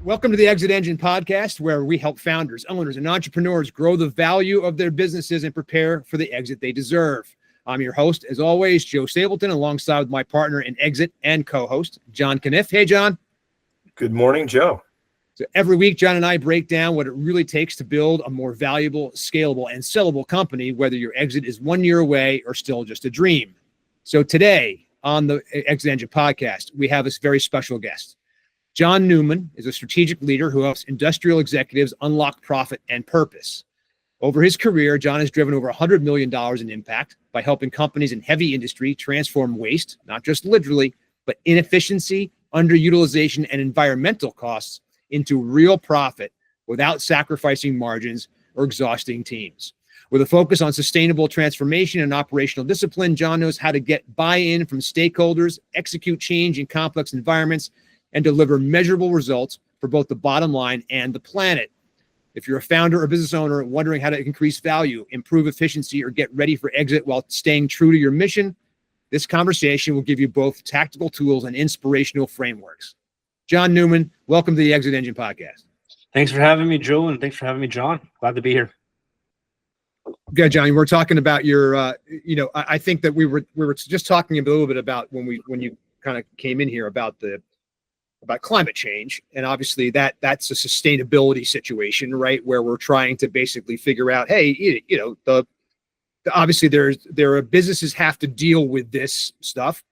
Welcome to the ExitEngine Podcast, where we help founders, owners, and entrepreneurs grow the value of their businesses and prepare for the exit they deserve. I'm your host, as always, Joe Stapleton, alongside with my partner in Exit and co-host, Jon Canniffe. Hey, Jon. Good morning, Joe. So every week, Jon and I break down what it really takes to build a more valuable, scalable, and sellable company, whether your exit is 1 year away or still just a dream. So today on the ExitEngine Podcast, we have this very special guest. Jon Neumann is a strategic leader who helps industrial executives unlock profit and purpose. Over his career, Jon has driven over $100 million in impact by helping companies in heavy industry transform waste, not just literally, but inefficiency, underutilization, and environmental costs into real profit without sacrificing margins or exhausting teams. With a focus on sustainable transformation and operational discipline, Jon knows how to get buy-in from stakeholders, execute change in complex environments, and deliver measurable results for both the bottom line and the planet. If you're a founder or business owner wondering how to increase value, improve efficiency, or get ready for exit while staying true to your mission, this conversation will give you both tactical tools and inspirational frameworks. Jon Neumann, welcome to the ExitEngine Podcast. Thanks for having me, Joe, and thanks for having me, Jon. Glad to be here. Good, Jon. We're talking about your, I think that we were just talking a little bit about when you kind of came in here about climate change, and obviously that's a sustainability situation, right? Where we're trying to basically figure out, hey, obviously there are businesses have to deal with this stuff,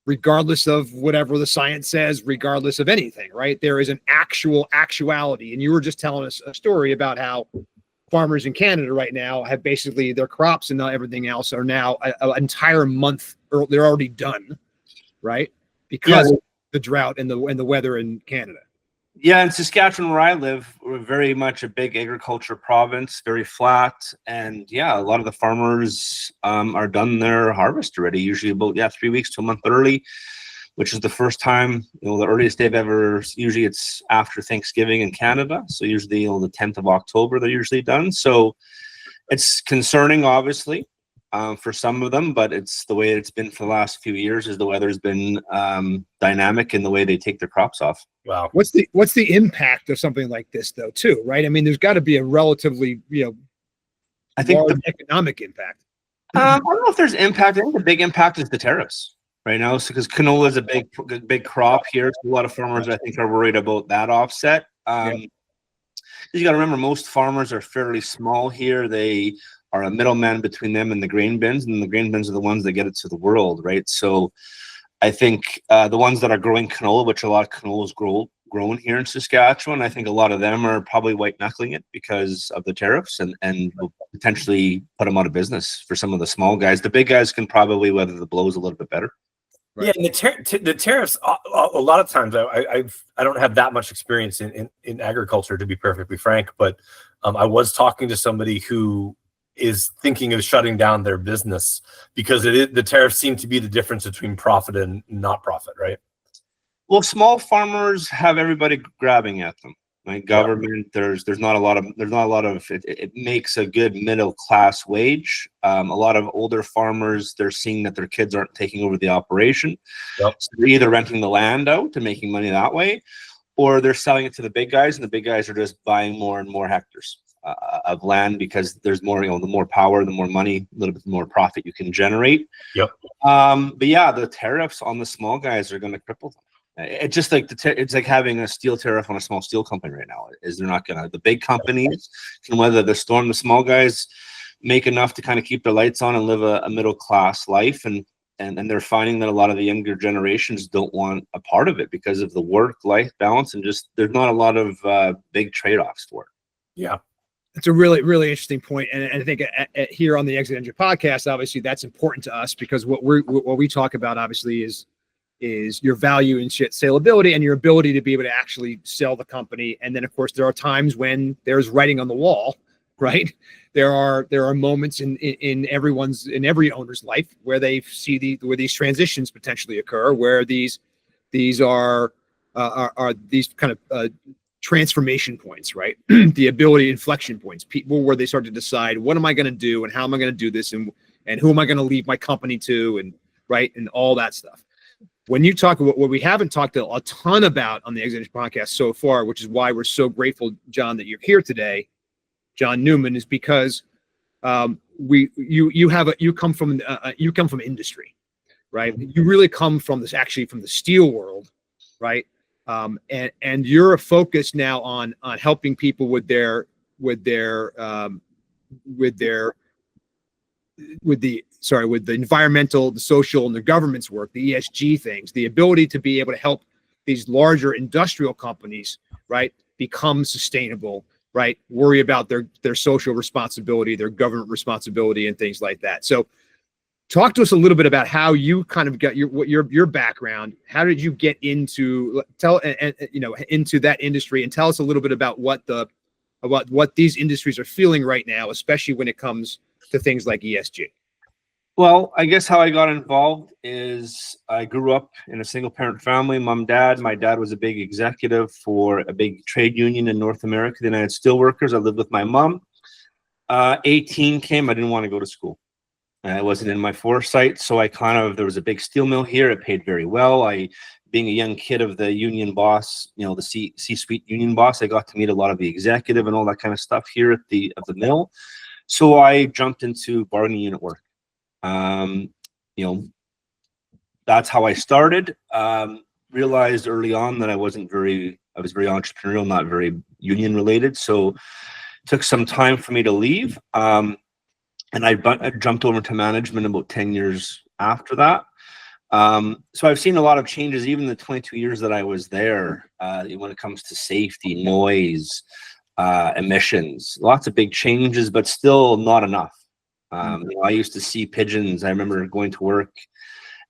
regardless of whatever the science says, regardless of anything, right? There is an actuality, and you were just telling us a story about how farmers in Canada right now have basically their crops and everything else are now an entire month, or they're already done, right? Because the drought and the weather in Canada. Yeah, in Saskatchewan, where I live, we're very much a big agriculture province, very flat, and a lot of the farmers are done their harvest already. Usually about 3 weeks to a month early, which is the first time, the earliest they've ever. Usually it's after Thanksgiving in Canada, so usually the 10th of October they're usually done. So it's concerning, obviously. For some of them, but it's the way it's been for the last few years. Is the weather's been dynamic in the way they take their crops off. Wow. What's the impact of something like this, though, too, right? I mean, there's got to be a relatively, I think large economic impact. I don't know if there's impact. I think the big impact is the tariffs right now, because canola is a big crop here. So a lot of farmers, I think, are worried about that offset. You got to remember, most farmers are fairly small here. They are a middleman between them and the grain bins, and the grain bins are the ones that get it to the world, right? So I think the ones that are growing canola, which a lot of canola is grown here in Saskatchewan, I think a lot of them are probably white knuckling it because of the tariffs, and will potentially put them out of business for some of the small guys. The big guys can probably weather the blows a little bit better. Right. Yeah, and the tariffs, a lot of times, I don't have that much experience in agriculture, to be perfectly frank, but I was talking to somebody who is thinking of shutting down their business because the tariffs seem to be the difference between profit and not profit, right? Well, small farmers have everybody grabbing at them. Right? Government, there's not a lot of it makes a good middle class wage. A lot of older farmers, they're seeing that their kids aren't taking over the operation. So they're either renting the land out and making money that way, or they're selling it to the big guys, and the big guys are just buying more and more hectares of land because there's more, the more power, the more money, a little bit more profit you can generate. But the tariffs on the small guys are going to cripple them. It's just like it's like having a steel tariff on a small steel company right now. They're not going to. The big companies can weather the storm. The small guys make enough to kind of keep their lights on and live a middle class life, and they're finding that a lot of the younger generations don't want a part of it because of the work-life balance, and just there's not a lot of big trade-offs for it. Yeah. It's a really, really interesting point. And I think here on the ExitEngine Podcast, obviously that's important to us because what we talk about obviously is your value and saleability and your ability to be able to actually sell the company. And then of course there are times when there's writing on the wall, right? There are moments in every owner's life where they see where these transitions potentially occur, where these are these kind of transformation points, right? The ability inflection points, people where they start to decide, what am I going to do and how am I going to do this, and who am I going to leave my company to, and right, and all that stuff. when you talk about what we haven't talked a ton about on the ExitEngine podcast so far, which is why we're so grateful, Jon, that you're here today, Jon Neumann, is because you come from industry, right? You really come from the steel world, right? And you're focused now on helping people with the environmental, the social, and the government's work, the ESG things, the ability to be able to help these larger industrial companies, right, become sustainable, right, worry about their social responsibility, their government responsibility, and things like that. So talk to us a little bit about how you kind of got your background. How did you get into into that industry, and tell us a little bit about what these industries are feeling right now, especially when it comes to things like ESG. Well, I guess how I got involved is I grew up in a single parent family, mom, dad. My dad was a big executive for a big trade union in North America, the United Steelworkers. I lived with my mom. 18 came, I didn't want to go to school. It wasn't in my foresight. So there was a big steel mill here. It paid very well. Being a young kid of the union boss, the C-suite union boss, I got to meet a lot of the executive and all that kind of stuff here at the mill. So I jumped into bargaining unit work. That's how I started. Realized early on that I was very entrepreneurial, not very union related. So it took some time for me to leave. And I jumped over to management about 10 years after that. So I've seen a lot of changes, even the 22 years that I was there, when it comes to safety, noise, emissions, lots of big changes, but still not enough. I used to see pigeons. I remember going to work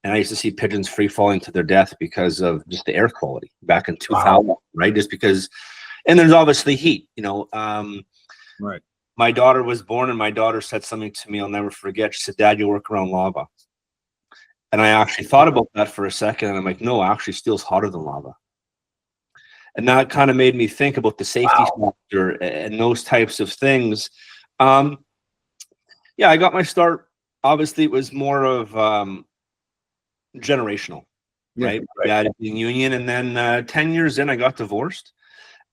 and I used to see pigeons free falling to their death because of just the air quality back in 2000, wow. Right? Just because, and there's obviously heat, right. My daughter was born and my daughter said something to me I'll never forget. She said, "Dad, you work around lava." And I actually thought about that for a second. And I'm like, no, actually steel's hotter than lava. And that kind of made me think about the safety factor and those types of things. Yeah, I got my start. Obviously, it was more of generational, right? Yeah, being union. And then 10 years in, I got divorced.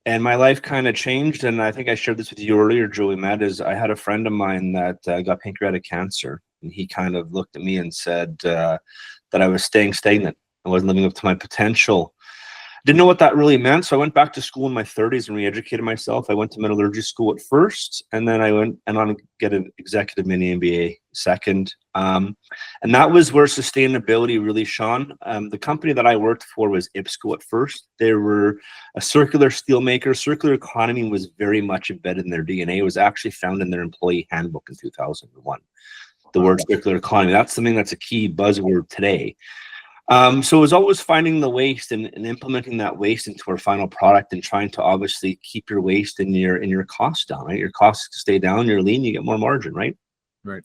And my life kind of changed. And I think I shared this with you earlier, Joey, Matt, is I had a friend of mine that got pancreatic cancer. And he kind of looked at me and said that I was staying stagnant. I wasn't living up to my potential. Didn't know what that really meant. So I went back to school in my 30s and re-educated myself. I went to metallurgy school at first, and then I went on to get an executive mini MBA second. And that was where sustainability really shone. The company that I worked for was IPSCO at first. They were a circular steel maker. Circular economy was very much embedded in their DNA. It was actually found in their employee handbook in 2001. The word circular economy. That's something that's a key buzzword today. So it was always finding the waste and implementing that waste into our final product and trying to obviously keep your waste and your costs down, right? Your costs stay down, you're lean, you get more margin, right? Right.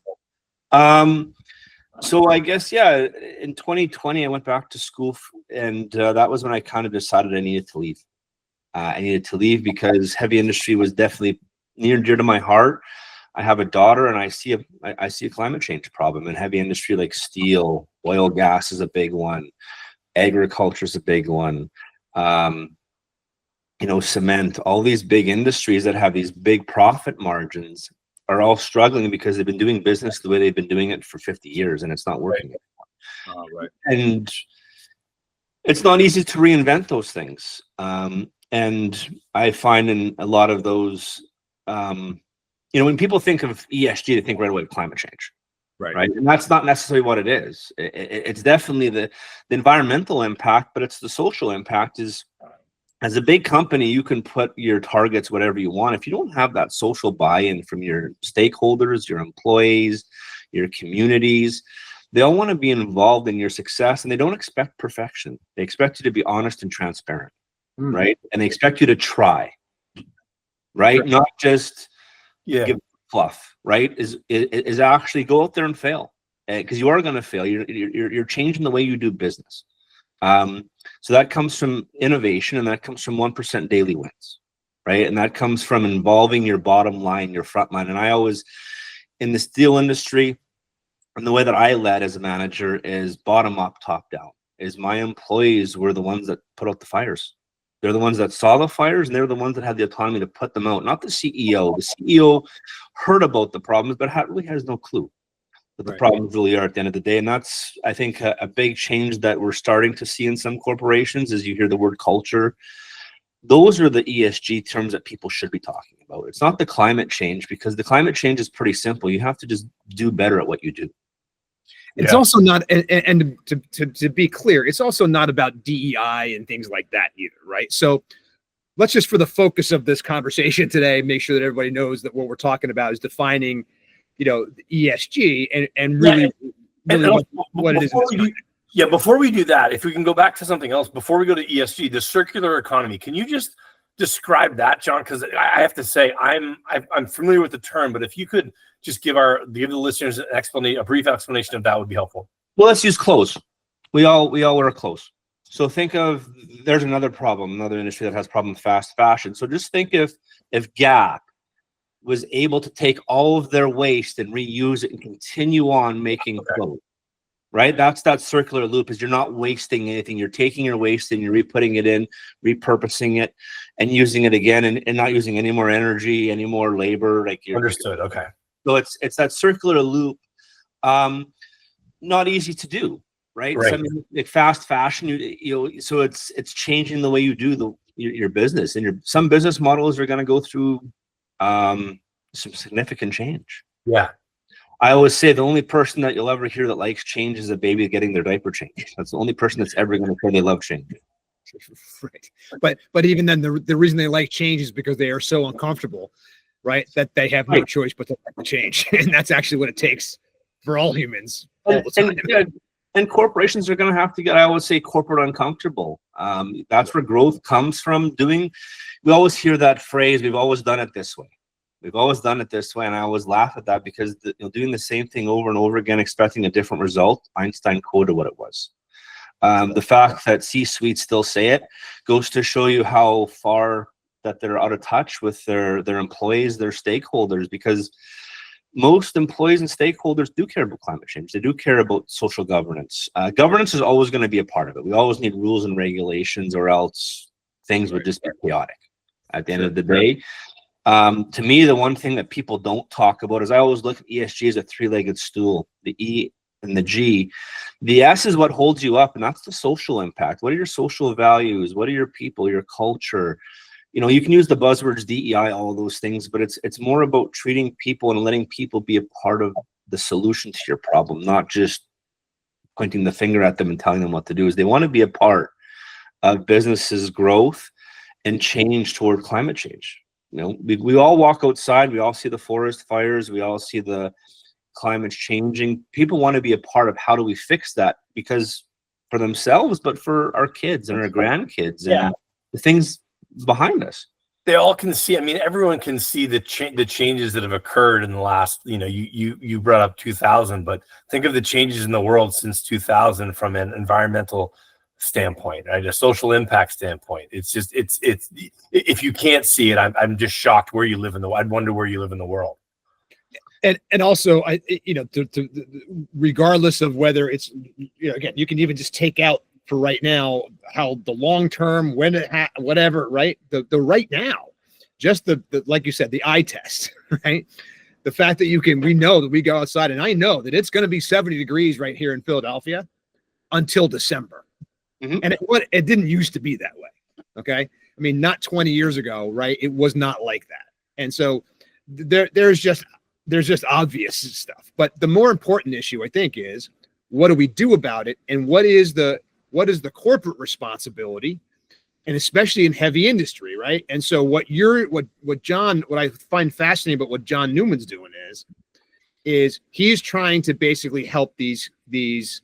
So I guess, yeah, in 2020, I went back to school and that was when I kind of decided I needed to leave. I needed to leave because heavy industry was definitely near and dear to my heart. I have a daughter and I see a climate change problem in heavy industry like steel, oil, gas is a big one. Agriculture is a big one. Cement, all these big industries that have these big profit margins are all struggling because they've been doing business the way they've been doing it for 50 years and it's not working anymore. Right. And it's not easy to reinvent those things. And I find in a lot of those, when people think of ESG, they think right away of climate change, right? And that's not necessarily what it is. It's definitely the environmental impact, but it's the social impact. Is as a big company, you can put your targets whatever you want. If you don't have that social buy-in from your stakeholders, your employees, your communities, they all want to be involved in your success, and they don't expect perfection. They expect you to be honest and transparent, right? And they expect you to try, right? Not just give fluff, right? Is actually go out there and fail, because you are going to fail. You're changing the way you do business. So that comes from innovation, and that comes from 1% daily wins, right? And that comes from involving your bottom line, your front line. And I always, in the steel industry, and the way that I led as a manager is bottom up, top down. is my employees were the ones that put out the fires. They're the ones that saw the fires, and they're the ones that had the autonomy to put them out, not the CEO. The CEO heard about the problems, but really has no clue what the problems really are at the end of the day. And that's, I think, a big change that we're starting to see in some corporations. As you hear the word culture, those are the ESG terms that people should be talking about. It's not the climate change, because the climate change is pretty simple. You have to just do better at what you do. It's also not, and to be clear, it's also not about DEI and things like that either, right? So let's just, for the focus of this conversation today, make sure that everybody knows that what we're talking about is defining, ESG and really what it is. Before we do that, if we can go back to something else, before we go to ESG, the circular economy, can you just describe that, Jon? Because I have to say, I'm familiar with the term, but if you could just give the listeners a brief explanation of that would be helpful. Well, let's use clothes. We all wear clothes. So think of, there's another industry that has problem with fast fashion. So just think if Gap was able to take all of their waste and reuse it and continue on making clothes, right? That's that circular loop, is you're not wasting anything. You're taking your waste and you're re-putting it in, repurposing it, and using it again, and not using any more energy, any more labor. Understood. Okay. So it's that circular loop. Not easy to do, right? So, like fast fashion, so it's changing the way you do your business, and some business models are going to go through some significant change. Yeah. I always say the only person that you'll ever hear that likes change is a baby getting their diaper changed. That's the only person that's ever going to say they love change. Right. But even then, the reason they like change is because they are so uncomfortable, right? That they have no choice but to like the change. And that's actually what it takes for all humans all the time. And corporations are going to have to get, I always say, corporate uncomfortable. That's where growth comes from. We always hear that phrase, we've always done it this way. We've always done it this way. And I always laugh at that, because doing the same thing over and over again, expecting a different result, Einstein quoted what it was. The fact that C-suites still say it goes to show you how far that they're out of touch with their employees, their stakeholders, because most employees and stakeholders do care about climate change. They do care about social governance. Governance is always going to be a part of it. We always need rules and regulations, or else things would just be chaotic at the end of the day. To me, the one thing that people don't talk about is, I always look at ESG as a three-legged stool. The E and the G. The S is what holds you up, and that's the social impact. What are your social values? What are your people, your culture? You can use the buzzwords DEI, all of those things, but it's more about treating people and letting people be a part of the solution to your problem, not just pointing the finger at them and telling them what to do. Is they want to be a part of businesses' growth and change toward climate change. We all walk outside, we all see the forest fires, we all see the climate changing. People want to be a part of, how do we fix that? Because for themselves, but for our kids and our grandkids and the things behind us. They all can see. I mean, everyone can see the changes that have occurred in the last. You brought up 2000, but think of the changes in the world since 2000 from an environmental standpoint, right? A social impact standpoint. It's just it's if you can't see it, I'm just shocked where you live in the. I'd wonder where you live in the world. And also, regardless of whether it's, again, you can even just take out for right now how the long term, when it whatever, right? The right now, just the like you said, the eye test, right? The fact that we know that we go outside, and I know that it's going to be 70 degrees right here in Philadelphia until December. Mm-hmm. And it didn't used to be that way. Okay. I mean, not 20 years ago, right? It was not like that. And so there's just obvious stuff. But the more important issue, I think, is what do we do about it? And what is the corporate responsibility? And especially in heavy industry, right? And so what I find fascinating about what Jon Neumann's doing is he's trying to basically help these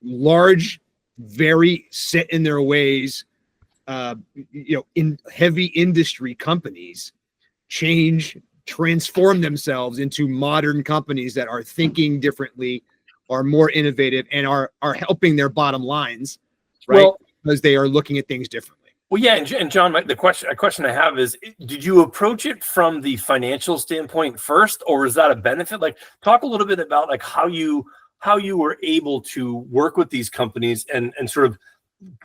large, very set in their ways, in heavy industry companies transform themselves into modern companies that are thinking differently, are more innovative, and are helping their bottom lines, right? Because they are looking at things differently. Well, yeah, and Jon, a question I have is, did you approach it from the financial standpoint first, or is that a benefit? Like, talk a little bit about like how you how you were able to work with these companies and sort of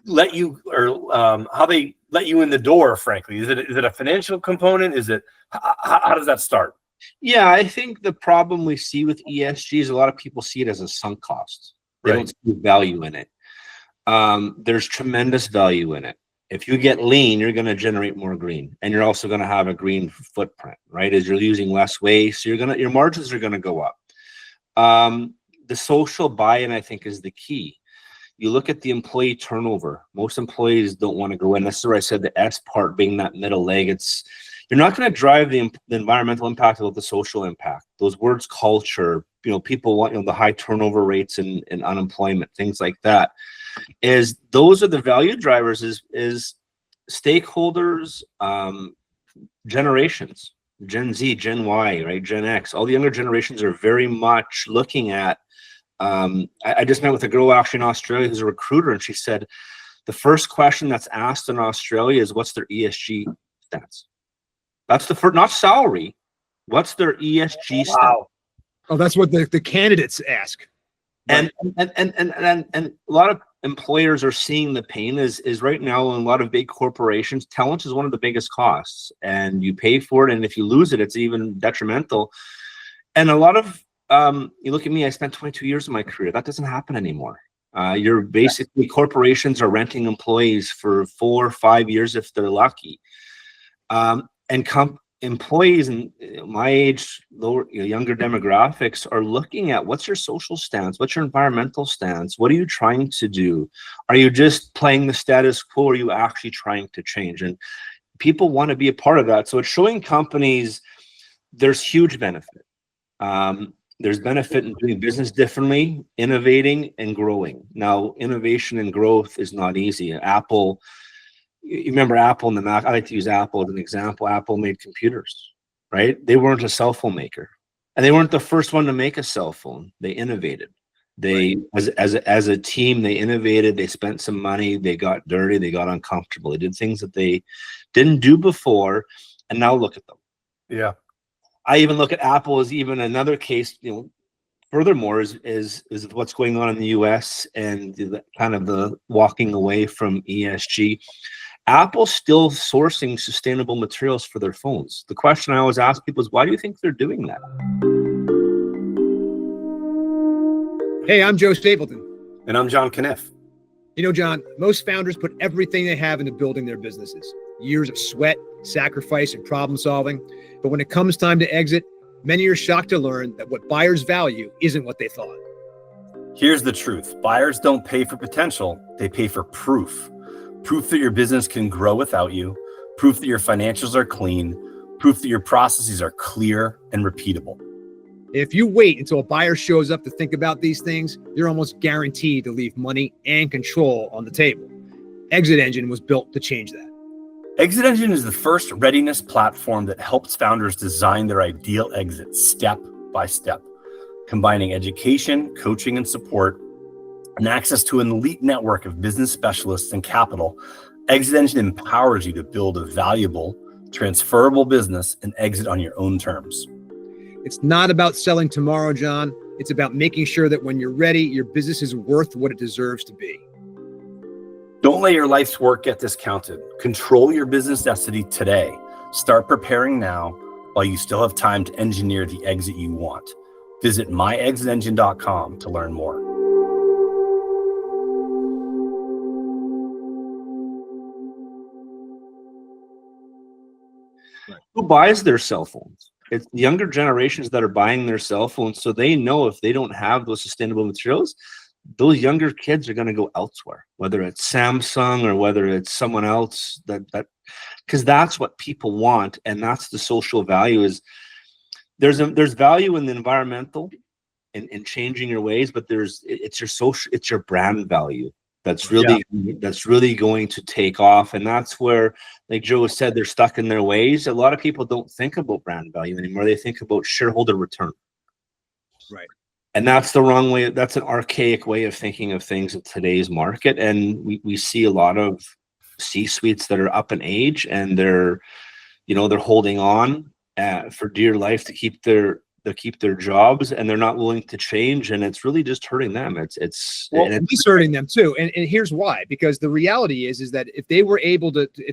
let you, or how they let you in the door, frankly. Is it a financial component? Is it, how does that start? Yeah, I think the problem we see with ESG is a lot of people see it as a sunk cost. They don't see value in it. There's tremendous value in it. If you get lean, you're going to generate more green, and you're also going to have a green footprint, right? As you're using less waste, so your margins are going to go up. The social buy-in, I think, is the key. You look at the employee turnover. Most employees don't want to go in. This is where I said the S part being that middle leg. You're not going to drive the environmental impact without the social impact. Those words, culture, people want, the high turnover rates and unemployment, things like that. Those are the value drivers. Is stakeholders, generations, Gen Z, Gen Y, right, Gen X. All the younger generations are very much looking at. I just met with a girl actually in Australia who's a recruiter, and she said the first question that's asked in Australia is, what's their ESG stats? That's the first, not salary. What's their ESG stats? Wow. Oh, that's what the candidates ask. And a lot of employers are seeing the pain is right now in a lot of big corporations, talent is one of the biggest costs, and you pay for it. And if you lose it, it's even detrimental. And a lot of, you look at me, I spent 22 years of my career. That doesn't happen anymore. You're basically, corporations are renting employees for 4 or 5 years if they're lucky. Employees in my age, younger demographics are looking at, what's your social stance? What's your environmental stance? What are you trying to do? Are you just playing the status quo? Or are you actually trying to change? And people want to be a part of that. So it's showing companies there's huge benefit. There's benefit in doing business differently, innovating and growing. Now, innovation and growth is not easy. Apple, you remember Apple and the Mac. I like to use Apple as an example. Apple made computers, right? They weren't a cell phone maker, and they weren't the first one to make a cell phone. They innovated. They, as a team, they innovated. They spent some money. They got dirty. They got uncomfortable. They did things that they didn't do before, and now look at them. Yeah. I even look at Apple as even another case. Furthermore, is what's going on in the U.S. and the walking away from ESG. Apple's still sourcing sustainable materials for their phones. The question I always ask people is, why do you think they're doing that? Hey, I'm Joe Stapleton. And I'm Jon Canniffe. Jon, most founders put everything they have into building their businesses. Years of sweat, sacrifice, and problem solving. But when it comes time to exit, many are shocked to learn that what buyers value isn't what they thought. Here's the truth. Buyers don't pay for potential. They pay for proof. Proof that your business can grow without you. Proof that your financials are clean. Proof that your processes are clear and repeatable. If you wait until a buyer shows up to think about these things, you're almost guaranteed to leave money and control on the table. ExitEngine was built to change that. ExitEngine is the first readiness platform that helps founders design their ideal exit step by step, combining education, coaching, and support, and access to an elite network of business specialists and capital. ExitEngine empowers you to build a valuable, transferable business and exit on your own terms. It's not about selling tomorrow, Jon. It's about making sure that when you're ready, your business is worth what it deserves to be. Don't let your life's work get discounted. Control your business destiny today. Start preparing now while you still have time to engineer the exit you want. Visit myexitengine.com to learn more. Who buys their cell phones? It's the younger generations that are buying their cell phones, so they know if they don't have those sustainable materials, those younger kids are going to go elsewhere, whether it's Samsung or whether it's someone else, that because that's what people want, and that's the social value. Is there's value in the environmental in changing your ways, but it's your brand value that's really going to take off. And that's where, like Joe said, they're stuck in their ways. A lot of people don't think about brand value anymore. They think about shareholder return. Right. And that's the wrong way. That's an archaic way of thinking of things in today's market. And we see a lot of C-suites that are up in age, and they're holding on for dear life to keep their keep their jobs, and they're not willing to change, and it's really just hurting them. It's hurting them too. And here's why, because the reality is that if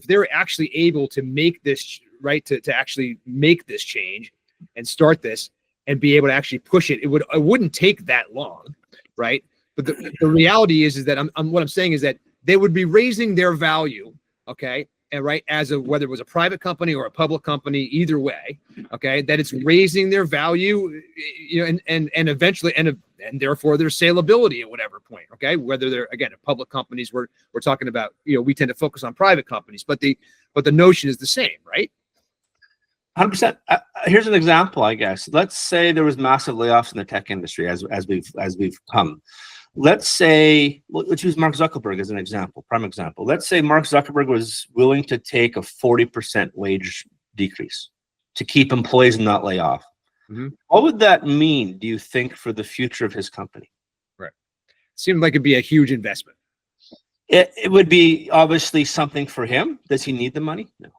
they're actually able to make this right, to actually make this change and start this and be able to actually push it, it wouldn't take that long, right? But the reality is that what I'm saying is that they would be raising their value, okay, and right, whether it was a private company or a public company, either way, okay, that it's raising their value, and eventually, and therefore their saleability at whatever point, okay, whether they're, again, public companies, we're talking about, we tend to focus on private companies, but the notion is the same, right? 100%. Here's an example, I guess. Let's say there was massive layoffs in the tech industry as we've come. Let's say, let's use Mark Zuckerberg as an example, prime example. Let's say Mark Zuckerberg was willing to take a 40% wage decrease to keep employees and not lay off. Mm-hmm. What would that mean, do you think, for the future of his company? Right. Seemed like it'd be a huge investment. It would be obviously something for him. Does he need the money? No.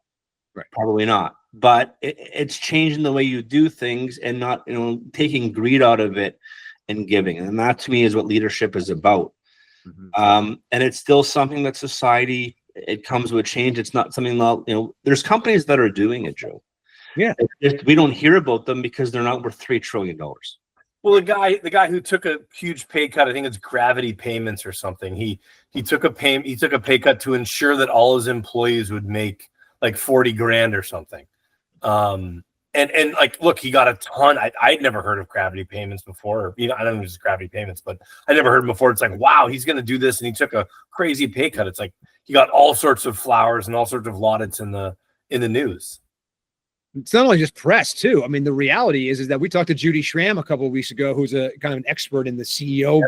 Right. Probably not. But it's changing the way you do things and not, taking greed out of it and giving. And that, to me, is what leadership is about. Mm-hmm. And it's still something that society, it comes with change. It's not something that, there's companies that are doing it, Joe. Yeah. We don't hear about them because they're not worth $3 trillion. Well, the guy who took a huge pay cut, I think it's Gravity Payments or something. He took a pay cut to ensure that all his employees would make like 40 grand or something. And like, look, he got a ton. I'd never heard of Gravity Payments before. I don't know if it's Gravity Payments, but I never heard him before. It's like, wow, he's going to do this. And he took a crazy pay cut. It's like, he got all sorts of flowers and all sorts of laudits in the news. It's not only just press too. I mean, the reality is that we talked to Judy Schramm a couple of weeks ago, who's a kind of an expert in the CEO,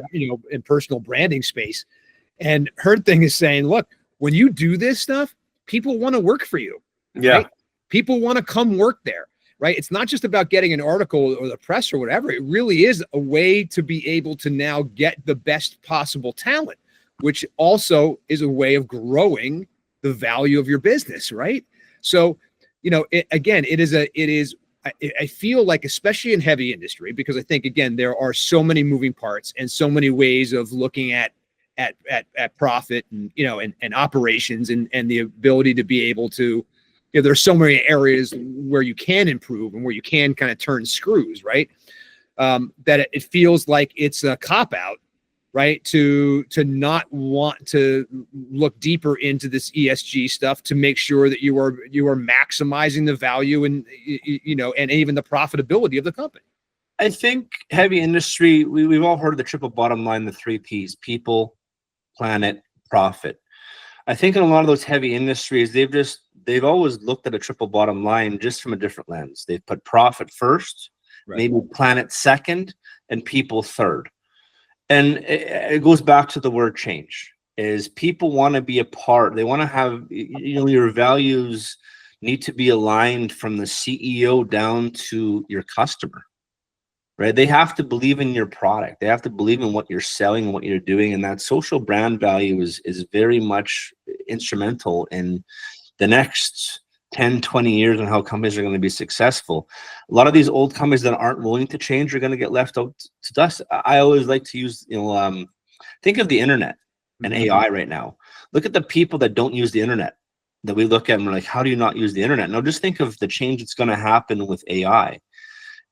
in personal branding space. And her thing is saying, look, when you do this stuff, people want to work for you. Yeah. Right? People want to come work there. Right. It's not just about getting an article or the press or whatever. It really is a way to be able to now get the best possible talent, which also is a way of growing the value of your business. Right. So, I feel like, especially in heavy industry, because I think, again, there are so many moving parts and so many ways of looking at profit and, and operations and the ability to be able to, there's so many areas where you can improve and where you can kind of turn screws, right? That it feels like it's a cop-out, right? To not want to look deeper into this ESG stuff to make sure that you are maximizing the value and, and even the profitability of the company. I think heavy industry, we've all heard of the triple bottom line, the 3 Ps: people, planet, profit. I think in a lot of those heavy industries, they've always looked at a triple bottom line just from a different lens. They've put profit first, right, maybe planet second, and people third. And it goes back to the word change. Is people want to be a part. They want to have, your values need to be aligned from the CEO down to your customer. Right? They have to believe in your product. They have to believe in what you're selling and what you're doing. And that social brand value is very much instrumental in the next 10, 20 years and how companies are going to be successful. A lot of these old companies that aren't willing to change are going to get left out to dust. I always like to use, think of the internet and AI right now. Look at the people that don't use the internet that we look at and we're like, how do you not use the internet? Now just think of the change that's going to happen with AI.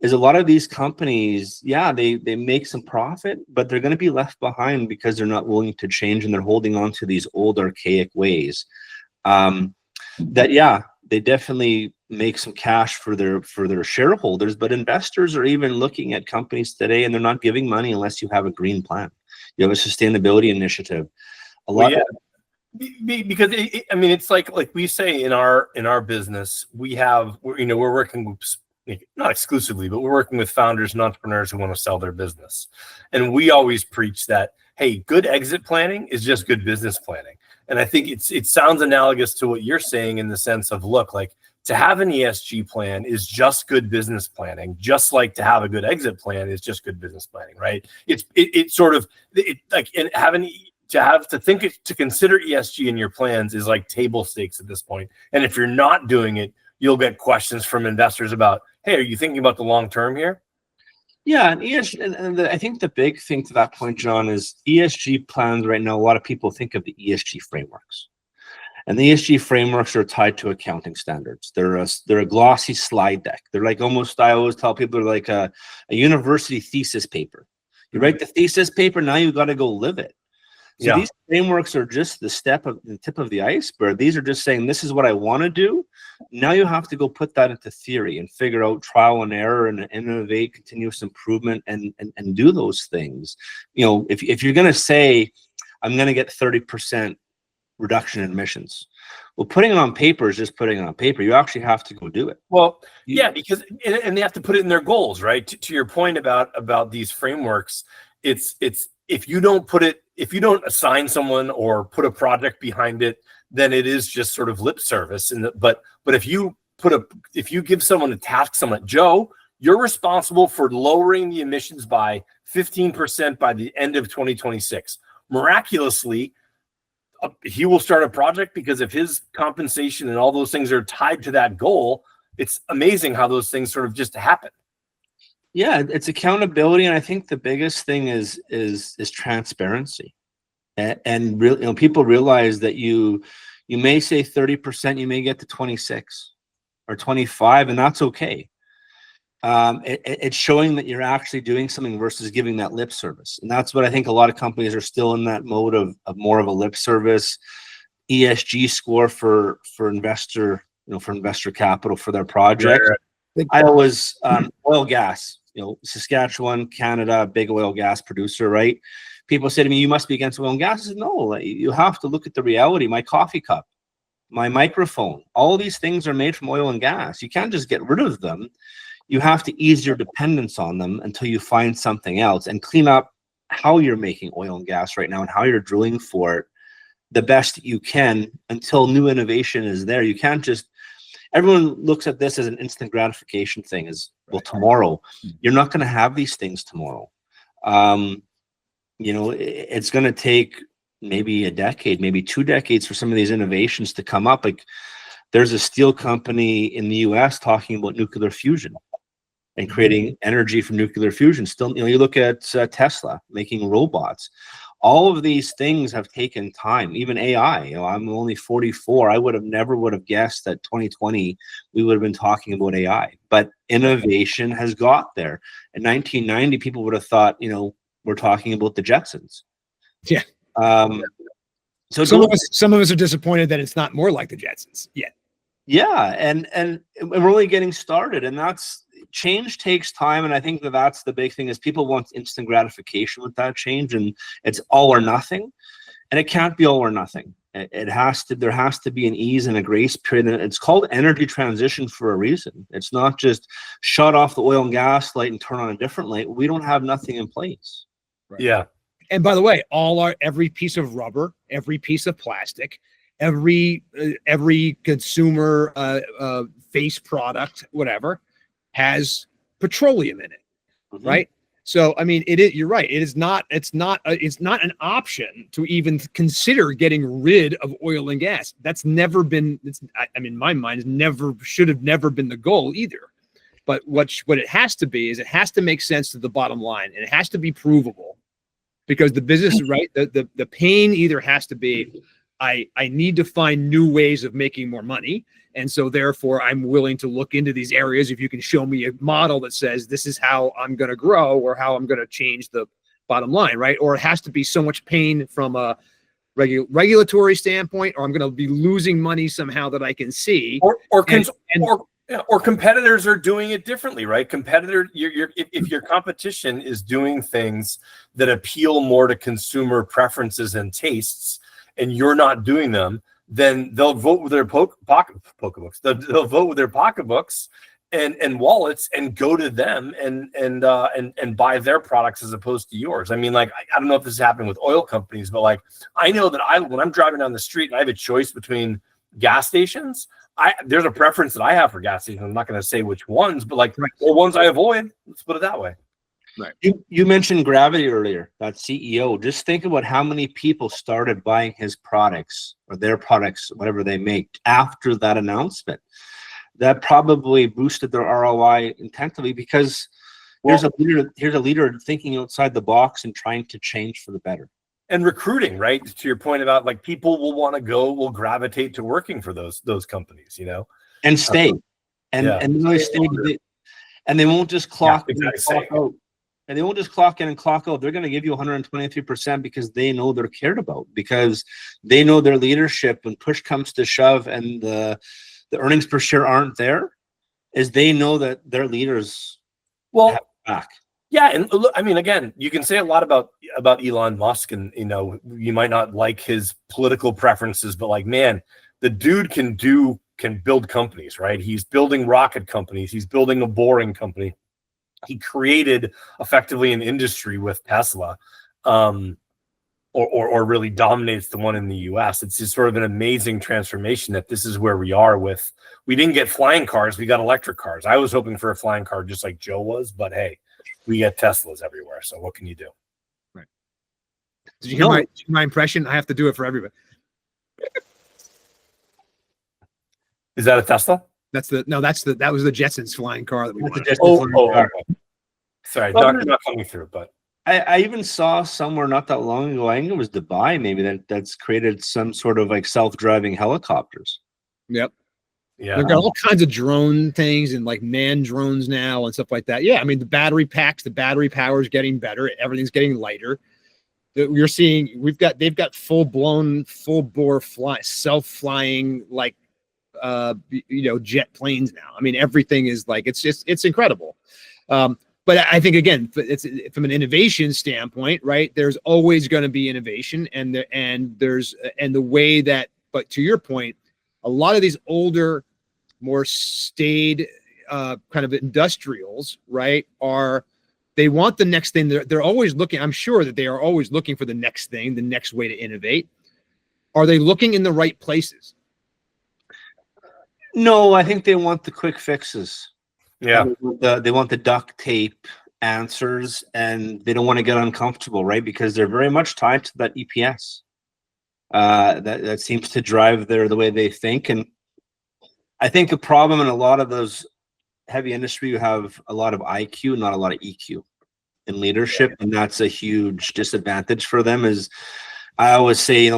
Is a lot of these companies, they make some profit, but they're going to be left behind because they're not willing to change and they're holding on to these old archaic ways. They definitely make some cash for their shareholders, but investors are even looking at companies today and they're not giving money unless you have a green plan. You have a sustainability initiative. Because it's like we say in our business, we're working with, not exclusively, but we're working with founders and entrepreneurs who want to sell their business. And we always preach that, hey, good exit planning is just good business planning. And I think it sounds analogous to what you're saying in the sense of, look, like to have an ESG plan is just good business planning, just like to have a good exit plan is just good business planning, right? To consider ESG in your plans is like table stakes at this point. And if you're not doing it, you'll get questions from investors about, hey, are you thinking about the long term here? Yeah, and ESG, I think the big thing to that point, John, is ESG plans right now. A lot of people think of the ESG frameworks, and the ESG frameworks are tied to accounting standards. They're a glossy slide deck. They're like almost, I always tell people, they're like a university thesis paper. You write the thesis paper, now you got to go live it. So these frameworks are just the tip of the iceberg. These are just saying, this is what I want to do. Now you have to go put that into theory and figure out trial and error and innovate, continuous improvement, and do those things. You know, if you're going to say, I'm going to get 30% reduction in emissions, well, putting it on paper is just putting it on paper. You actually have to go do it. Well, yeah, because and they have to put it in their goals, right? To your point about these frameworks, it's if you don't assign someone or put a project behind it, then it is just sort of lip service. But if you give someone a task, Joe, you're responsible for lowering the emissions by 15% by the end of 2026. Miraculously, he will start a project because if his compensation and all those things are tied to that goal, it's amazing how those things sort of just happen. Yeah, it's accountability, and I think the biggest thing is transparency, and really, you know, people realize that you may say 30%, you may get to 26 or 25, and that's okay. It's showing that you're actually doing something versus giving that lip service, and that's what I think a lot of companies are still in that mode of more of a lip service ESG score for investor, you know, for investor capital for their project. Right. I always oil gas. You know, Saskatchewan, Canada, big oil gas producer, right? People say to me, you must be against oil and gas. I said, no, you have to look at the reality. My coffee cup, my microphone, all these things are made from oil and gas. You can't just get rid of them. You have to ease your dependence on them until you find something else and clean up how you're making oil and gas right now and how you're drilling for it the best you can until new innovation is there. You can't just, everyone looks at this as an instant gratification thing, as well, tomorrow. You're not going to have these things tomorrow. You know, it's going to take maybe a decade, maybe 2 decades for some of these innovations to come up. Like, there's a steel company in the US talking about nuclear fusion and creating energy from nuclear fusion. Still, you know, you look at Tesla making robots. All of these things have taken time. Even AI, you know, I'm only 44. I never would have guessed that 2020 we would have been talking about AI. But innovation has got there. In 1990, people would have thought, you know, we're talking about the Jetsons. Yeah. So some of us are disappointed that it's not more like the Jetsons yet. Yeah, and we're only getting started, and that's, change takes time, and I think that's the big thing is people want instant gratification with that change, and it's all or nothing, and it can't be all or nothing. There has to be an ease and a grace period, and it's called energy transition for a reason. It's not just shut off the oil and gas light and turn on a different light. We don't have nothing in place. Right. Yeah. And by the way, every piece of rubber, every piece of plastic, every consumer face product, whatever, has petroleum in it, right? So I mean, you're right. It's not an option to even consider getting rid of oil and gas. That's never been. In my mind, should have never been the goal either. But what it has to be is it has to make sense to the bottom line, and it has to be provable, because the business, right? The pain either has to be, I need to find new ways of making more money. And so therefore I'm willing to look into these areas. If you can show me a model that says this is how I'm going to grow or how I'm going to change the bottom line, right? Or it has to be so much pain from a regulatory standpoint, or I'm going to be losing money somehow that I can see. Or competitors are doing it differently, right? If your competition is doing things that appeal more to consumer preferences and tastes, and you're not doing them, then they'll vote with their pocketbooks. They'll vote with their pocketbooks and wallets and go to them and buy their products as opposed to yours. I mean, like, I don't know if this is happening with oil companies, but like, I know that when I'm driving down the street and I have a choice between gas stations, there's a preference that I have for gas stations. I'm not going to say which ones, but like, the ones I avoid. Let's put it that way. Right. You mentioned Gravity earlier, that CEO. Just think about how many people started buying his products or their products, whatever they make, after that announcement. That probably boosted their ROI intensively, because here's a leader thinking outside the box and trying to change for the better. And recruiting, right? To your point about like people will gravitate to working for those companies, and stay, and really stay, and they won't just clock in and clock out. And they won't just clock in and clock out. They're going to give you 123% because they know they're cared about, because they know their leadership when push comes to shove and the earnings per share aren't there, is they know that their leaders have back. Yeah, and look, I mean, again, you can say a lot about Elon Musk, and you might not like his political preferences, but like, man, the dude can build companies, right? He's building rocket companies. He's building a boring company. He created effectively an industry with Tesla, or really dominates the one in the US. It's just sort of an amazing transformation that this is where we are with. We didn't get flying cars, we got electric cars. I was hoping for a flying car just like Joe was, but hey, we get Teslas everywhere. So what can you do? Right. Did you hear my impression? I have to do it for everybody. Is that a Tesla? That was the Jetsons flying car that we wanted. Okay. Sorry, not coming through, but I even saw somewhere not that long ago, I think it was Dubai, maybe that's created some sort of like self-driving helicopters. Yep. Yeah. They've got all kinds of drone things and like manned drones now and stuff like that. Yeah, I mean the battery packs, the battery power is getting better. Everything's getting lighter. You're seeing they've got full bore self-flying like jet planes now. I mean everything is like it's incredible. But I think again, it's from an innovation standpoint, right? There's always going to be innovation, and the way that. But to your point, a lot of these older, more staid kind of industrials, right? They want the next thing. They're always looking. I'm sure that they are always looking for the next thing, the next way to innovate. Are they looking in the right places? No, I think they want the quick fixes. Yeah, they want the duct tape answers, and they don't want to get uncomfortable, right? Because they're very much tied to that EPS. That seems to drive the way they think. And I think the problem in a lot of those heavy industry, you have a lot of IQ, not a lot of EQ in leadership, and that's a huge disadvantage for them. Is I always say,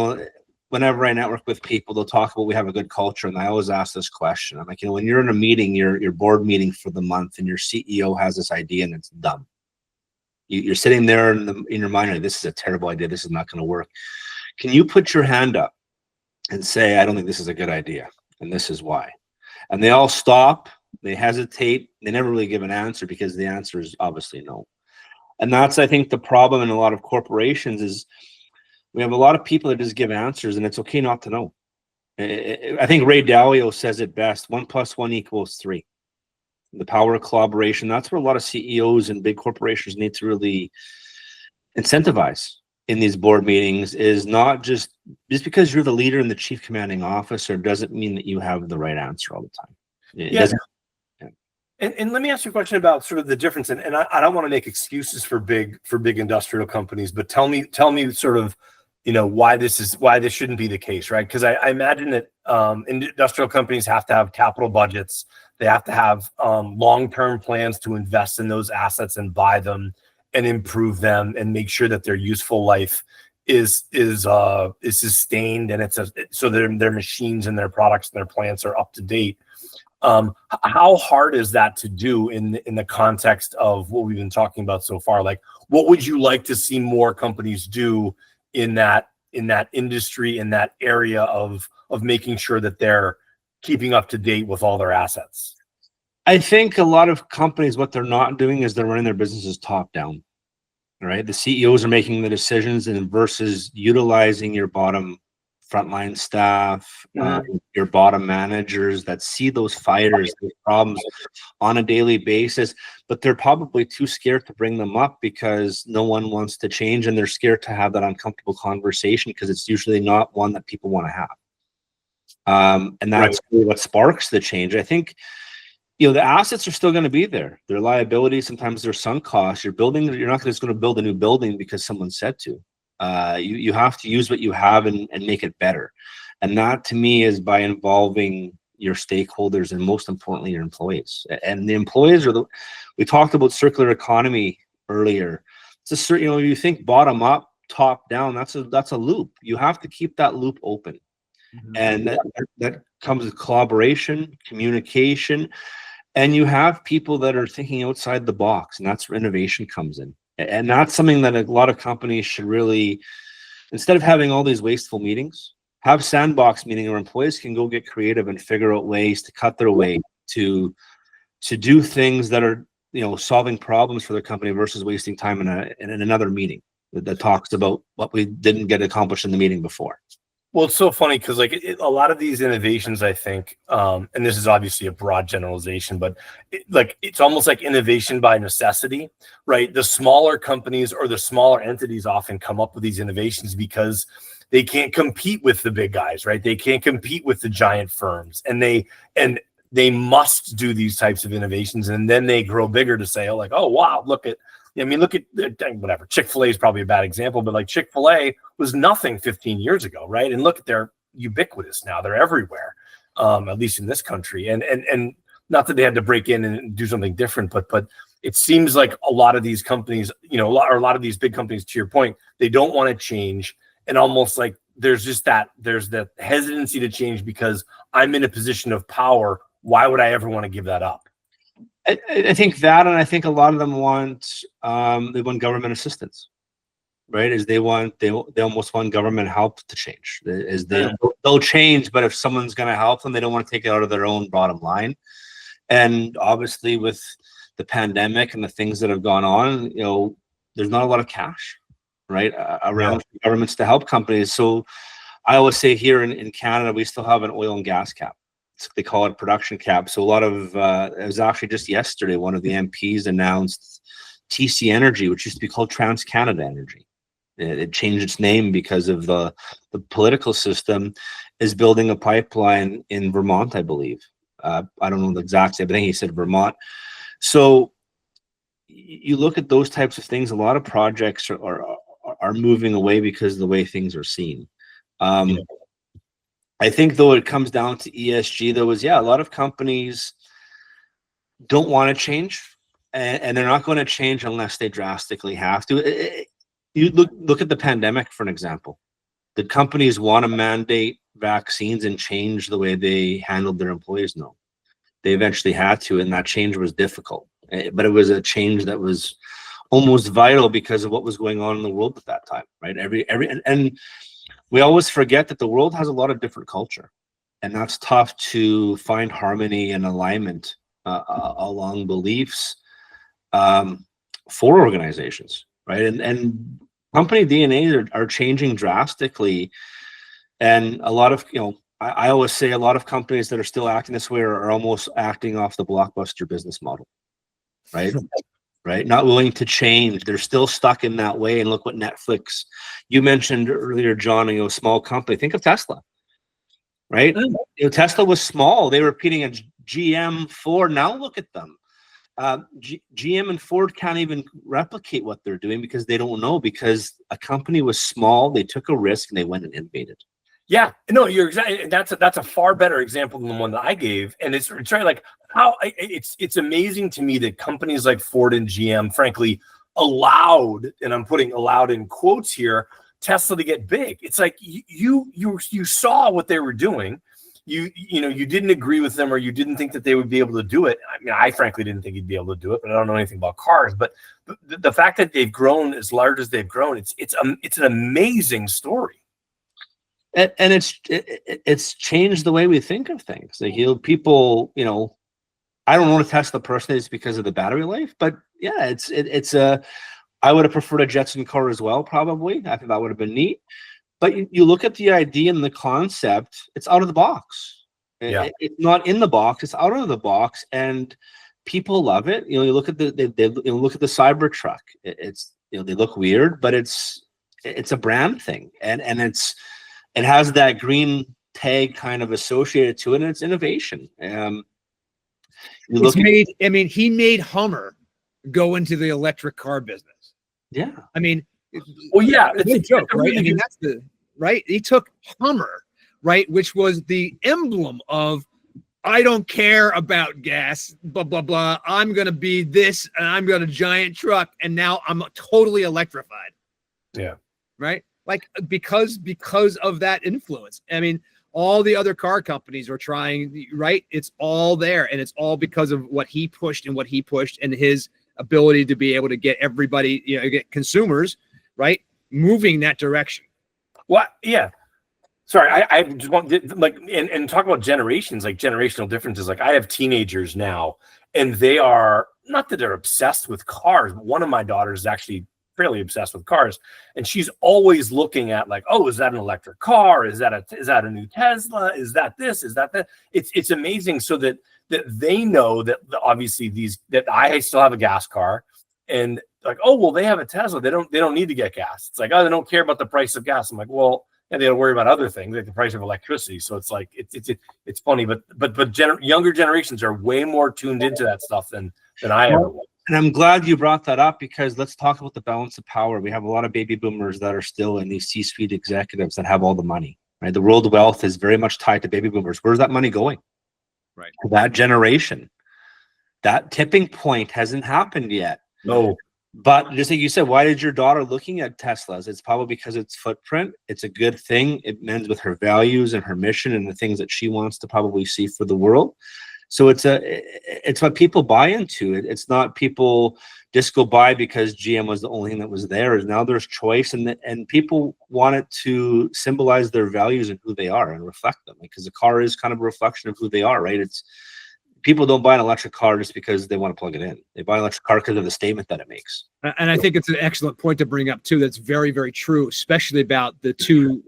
whenever I network with people, they'll talk about we have a good culture, and I always ask this question. I'm like, when you're in a meeting, your board meeting for the month, and your CEO has this idea and it's dumb. You're sitting there in your mind, like, this is a terrible idea. This is not going to work. Can you put your hand up and say, I don't think this is a good idea, and this is why? And they all stop. They hesitate. They never really give an answer because the answer is obviously no. And that's, I think, the problem in a lot of corporations is, we have a lot of people that just give answers, and it's okay not to know. I think Ray Dalio says it best: 1 + 1 = 3. The power of collaboration. That's where a lot of CEOs and big corporations need to really incentivize in these board meetings. Is not just because you're the leader and the chief commanding officer doesn't mean that you have the right answer all the time. It doesn't. And let me ask you a question about sort of the difference. And I don't want to make excuses for big industrial companies, but tell me sort of, why this shouldn't be the case, right? Because I imagine that industrial companies have to have capital budgets. They have to have long-term plans to invest in those assets and buy them and improve them and make sure that their useful life is sustained, and so their machines and their products and their plants are up to date. How hard is that to do in the context of what we've been talking about so far? Like, what would you like to see more companies do in that industry, in that area of making sure that they're keeping up to date with all their assets? I think a lot of companies, what they're not doing is they're running their businesses top down, right? The CEOs are making the decisions, and versus utilizing your bottom frontline staff, your bottom managers that see those fires, those problems on a daily basis, but they're probably too scared to bring them up because no one wants to change, and they're scared to have that uncomfortable conversation because it's usually not one that people want to have. And that's really what sparks the change. I think, the assets are still going to be there. Their liabilities, sometimes their sunk costs. You're not just going to build a new building because someone said to. You have to use what you have and make it better. And that, to me, is by involving your stakeholders, and most importantly, your employees. And the employees we talked about circular economy earlier. It's a certain, you think bottom up, top down, that's a loop. You have to keep that loop open. And that comes with collaboration, communication, and you have people that are thinking outside the box, and that's where innovation comes in. And that's something that a lot of companies should really, instead of having all these wasteful meetings, have sandbox meeting where employees can go get creative and figure out ways to cut their way to do things that are, solving problems for their company versus wasting time in another meeting that talks about what we didn't get accomplished in the meeting before. Well, it's so funny because a lot of these innovations, I think, and this is obviously a broad generalization, but it's almost like innovation by necessity, right? The smaller companies or the smaller entities often come up with these innovations because they can't compete with the big guys, right? They can't compete with the giant firms, and they must do these types of innovations, and then they grow bigger to say, oh wow, look at whatever. Chick-fil-A is probably a bad example, but Chick-fil-A was nothing 15 years ago, right? And look, they're ubiquitous now. They're everywhere, at least in this country. And not that they had to break in and do something different, but it seems like a lot of these companies, a lot of these big companies, to your point, they don't want to change, and almost like there's that hesitancy to change because I'm in a position of power. Why would I ever want to give that up? I think that, and I think a lot of them want government assistance, right? They almost want government help to change. They'll change, but if someone's going to help them, they don't want to take it out of their own bottom line. And obviously, with the pandemic and the things that have gone on, there's not a lot of cash, right, around governments to help companies. So I always say here in Canada, we still have an oil and gas cap. They call it production cap. So a lot of it was actually just yesterday, one of the MPs announced TC Energy, which used to be called TransCanada Energy. It changed its name because of the political system, is building a pipeline in Vermont, I believe. I don't know the exact name, but I think he said Vermont. So you look at those types of things, a lot of projects are moving away because of the way things are seen. I think, though, it comes down to ESG, a lot of companies don't want to change, and they're not going to change unless they drastically have to. You look at the pandemic, for an example. Did companies want to mandate vaccines and change the way they handled their employees? No. They eventually had to, and that change was difficult. But it was a change that was almost vital because of what was going on in the world at that time, right? And we always forget that the world has a lot of different culture, and that's tough to find harmony and alignment along beliefs for organizations, right? And company DNA are changing drastically, and a lot of I always say a lot of companies that are still acting this way are almost acting off the Blockbuster business model, right? Right? Not willing to change. They're still stuck in that way. And look what Netflix, you mentioned earlier, John, small company. Think of Tesla, right? Tesla was small. They were competing against GM, Ford. Now look at them. GM and Ford can't even replicate what they're doing because they don't know, because a company was small. They took a risk and they went and innovated. Yeah, no, you're exactly. That's a far better example than the one that I gave, and it's right. It's amazing to me that companies like Ford and GM, frankly, allowed, and I'm putting allowed in quotes here, Tesla to get big. It's like you saw what they were doing. You didn't agree with them, or you didn't think that they would be able to do it. I mean, I frankly didn't think you'd be able to do it, but I don't know anything about cars. But the fact that they've grown as large as they've grown, it's an amazing story. And it's changed the way we think of things. People, I don't want to test the person is because of the battery life, but yeah, I would have preferred a Jetson car as well, probably. I think that would have been neat. But you look at the idea and the concept, it's out of the box. Yeah. It's not in the box, it's out of the box, and people love it. You look at they look at the Cybertruck. They look weird, but it's a brand thing, and it has that green tag kind of associated to it, and it's innovation. He made Hummer go into the electric car business. Yeah. I mean, well, yeah, it's a joke, right? I mean, that's right. He took Hummer, right, which was the emblem of I don't care about gas, blah, blah, blah. I'm going to be this and I'm going to giant truck. And now I'm totally electrified. Yeah. Right. Like because of that influence. I mean, all the other car companies are trying, right? It's all there. And it's all because of what he pushed and his ability to be able to get everybody, get consumers, right, moving that direction. What? Yeah. Sorry, I just want and talk about generations, like generational differences. Like I have teenagers now, and they are not that they're obsessed with cars. One of my daughters is actually fairly obsessed with cars, and she's always looking at like, oh, is that an electric car? Is that a new Tesla? Is that this? Is that that? It's amazing, so that they know that obviously that I still have a gas car, and like, oh well, they have a Tesla. They don't need to get gas. It's like, oh, they don't care about the price of gas. I'm like, well. And they don't worry about other things like the price of electricity. So it's like it's funny, but younger generations are way more tuned into that stuff than I ever was. And I'm glad you brought that up, because let's talk about the balance of power. We have a lot of baby boomers that are still in these C-suite executives that have all the money. Right, the world wealth is very much tied to baby boomers. Where's that money going? Right, that generation. That tipping point hasn't happened yet. No. But just like you said, why is your daughter looking at Teslas? It's probably because it's footprint. It's a good thing. It mends with her values and her mission and the things that she wants to probably see for the world. So it's what people buy into. It's not people just go buy because GM was the only thing that was there. Now there's choice, and people want it to symbolize their values and who they are and reflect them, because the car is kind of a reflection of who they are, right? People don't buy an electric car just because they want to plug it in. They buy an electric car because of the statement that it makes. And I think it's an excellent point to bring up too. That's very, very true, especially about the two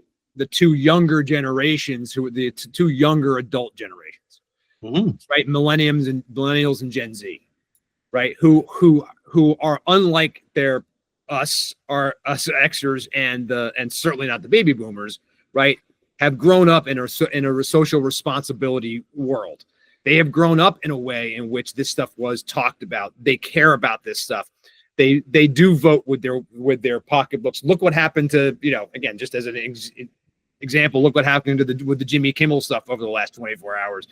younger generations, the two younger adult generations, right? Millennials and Gen Z, right? Who are unlike us Xers and certainly not the baby boomers, right? Have grown up in a social responsibility world. They have grown up in a way in which this stuff was talked about. They care about this stuff. They do vote with their pocketbooks. Look what happened to, again, just as an example, look what happened with the Jimmy Kimmel stuff over the last 24 hours,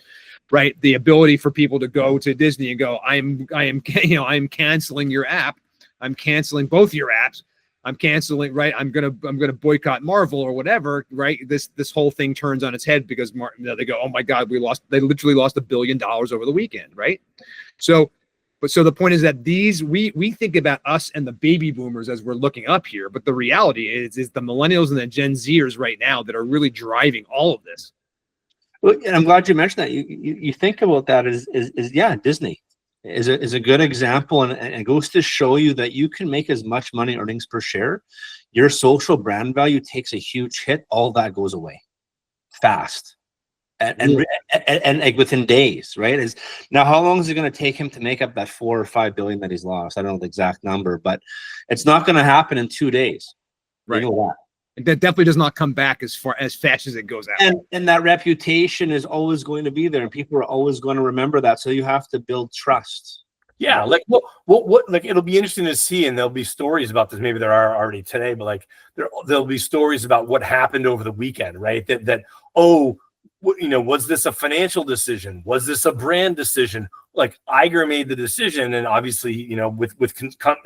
right? The ability for people to go to Disney and go, I'm canceling your app. I'm canceling both your apps. I'm canceling, right? I'm gonna boycott Marvel or whatever, right? This whole thing turns on its head because they go, oh my God, they literally lost $1 billion over the weekend, right? So the point is that we think about us and the baby boomers as we're looking up here, but the reality is the millennials and the Gen Zers right now that are really driving all of this. Well, and I'm glad you mentioned that. You think about that as Disney is a good example, and it goes to show you that you can make as much money earnings per share. Your social brand value takes a huge hit. All that goes away fast. And like within days, right? Now, how long is it going to take him to make up that $4 or $5 billion that he's lost? I don't know the exact number, but it's not going to happen in 2 days. Right. You know that. That definitely does not come back as fast as it goes out. And that reputation is always going to be there, and people are always going to remember that. So you have to build trust. Yeah, like what like it'll be interesting to see, and there'll be stories about this. Maybe there are already today, but like there'll be stories about what happened over the weekend, right? Was this a financial decision? Was this a brand decision? Like Iger made the decision, and obviously,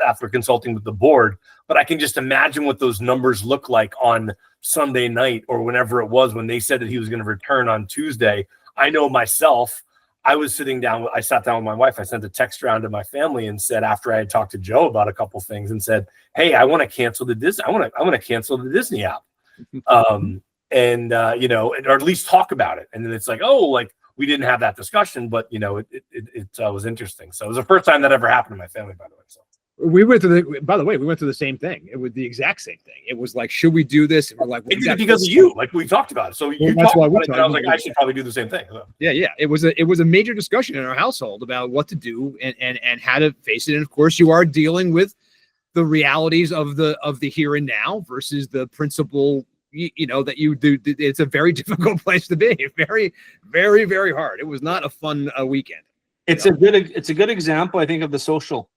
after consulting with the board, but I can just imagine what those numbers look like on Sunday night or whenever it was when they said that he was going to return on Tuesday. I know myself, I sat down with my wife. I sent a text around to my family and said, after I had talked to Joe about a couple things, and said, hey, I want to cancel the Disney. I want to cancel the Disney app. And or at least talk about it. And then it's like, oh, like we didn't have that discussion, but it was interesting. So it was the first time that ever happened to my family, by the way. So we went through the same thing. It was the exact same thing. It was like, should we do this? And we're like, because of you, like we talked about it. So you talked about it, and I was like, I should probably do the same thing. So. Yeah. It was a major discussion in our household about what to do and how to face it. And of course, you are dealing with the realities of the here and now versus the principle. That you do. It's a very difficult place to be. Very, very, very hard. It was not a fun weekend. It's a good example, I think, of the social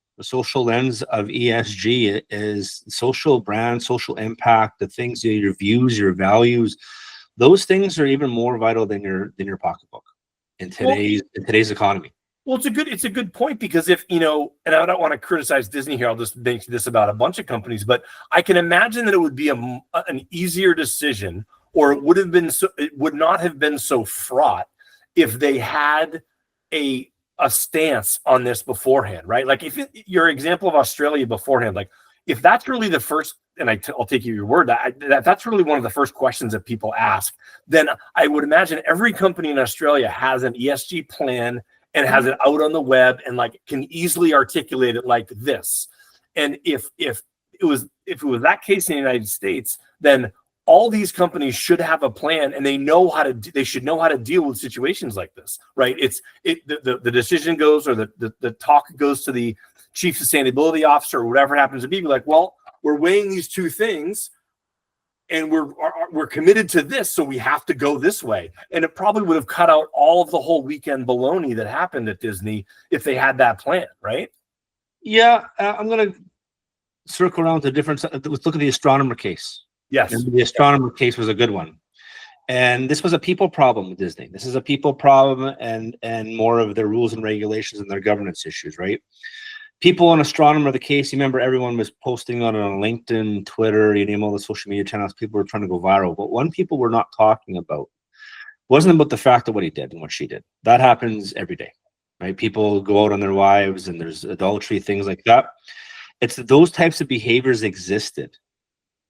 lens of ESG is social brand, social impact, the things, your views, your values. Those things are even more vital than your pocketbook. in today's economy. Well, it's a good point, because if, and I don't want to criticize Disney here, I'll just make this about a bunch of companies, but I can imagine that it would be an easier decision, or it would not have been so fraught if they had a stance on this beforehand, right? Like your example of Australia beforehand, like if that's really the first, and I'll take you your word, that's really one of the first questions that people ask, then I would imagine every company in Australia has an ESG plan and has it out on the web and like can easily articulate it like this. And if it was that case in the United States, then all these companies should have a plan, and they should know how to deal with situations like this, right? The decision goes, or the talk goes to the chief sustainability officer or whatever happens to be like, well, we're weighing these two things, and we're committed to this, so we have to go this way. And it probably would have cut out all of the whole weekend baloney that happened at Disney if they had that plan, right? Yeah, I'm going to circle around to let's look at the astronomer case. Yes. And the astronomer case was a good one. And this was a people problem with Disney. This is a people problem and more of their rules and regulations and their governance issues, right? People on astronomer, the case, you remember everyone was posting on LinkedIn, Twitter, you name all the social media channels, people were trying to go viral. But one people were not talking about wasn't about the fact of what he did and what she did. That happens every day, right? People go out on their wives and there's adultery, things like that. It's that those types of behaviors existed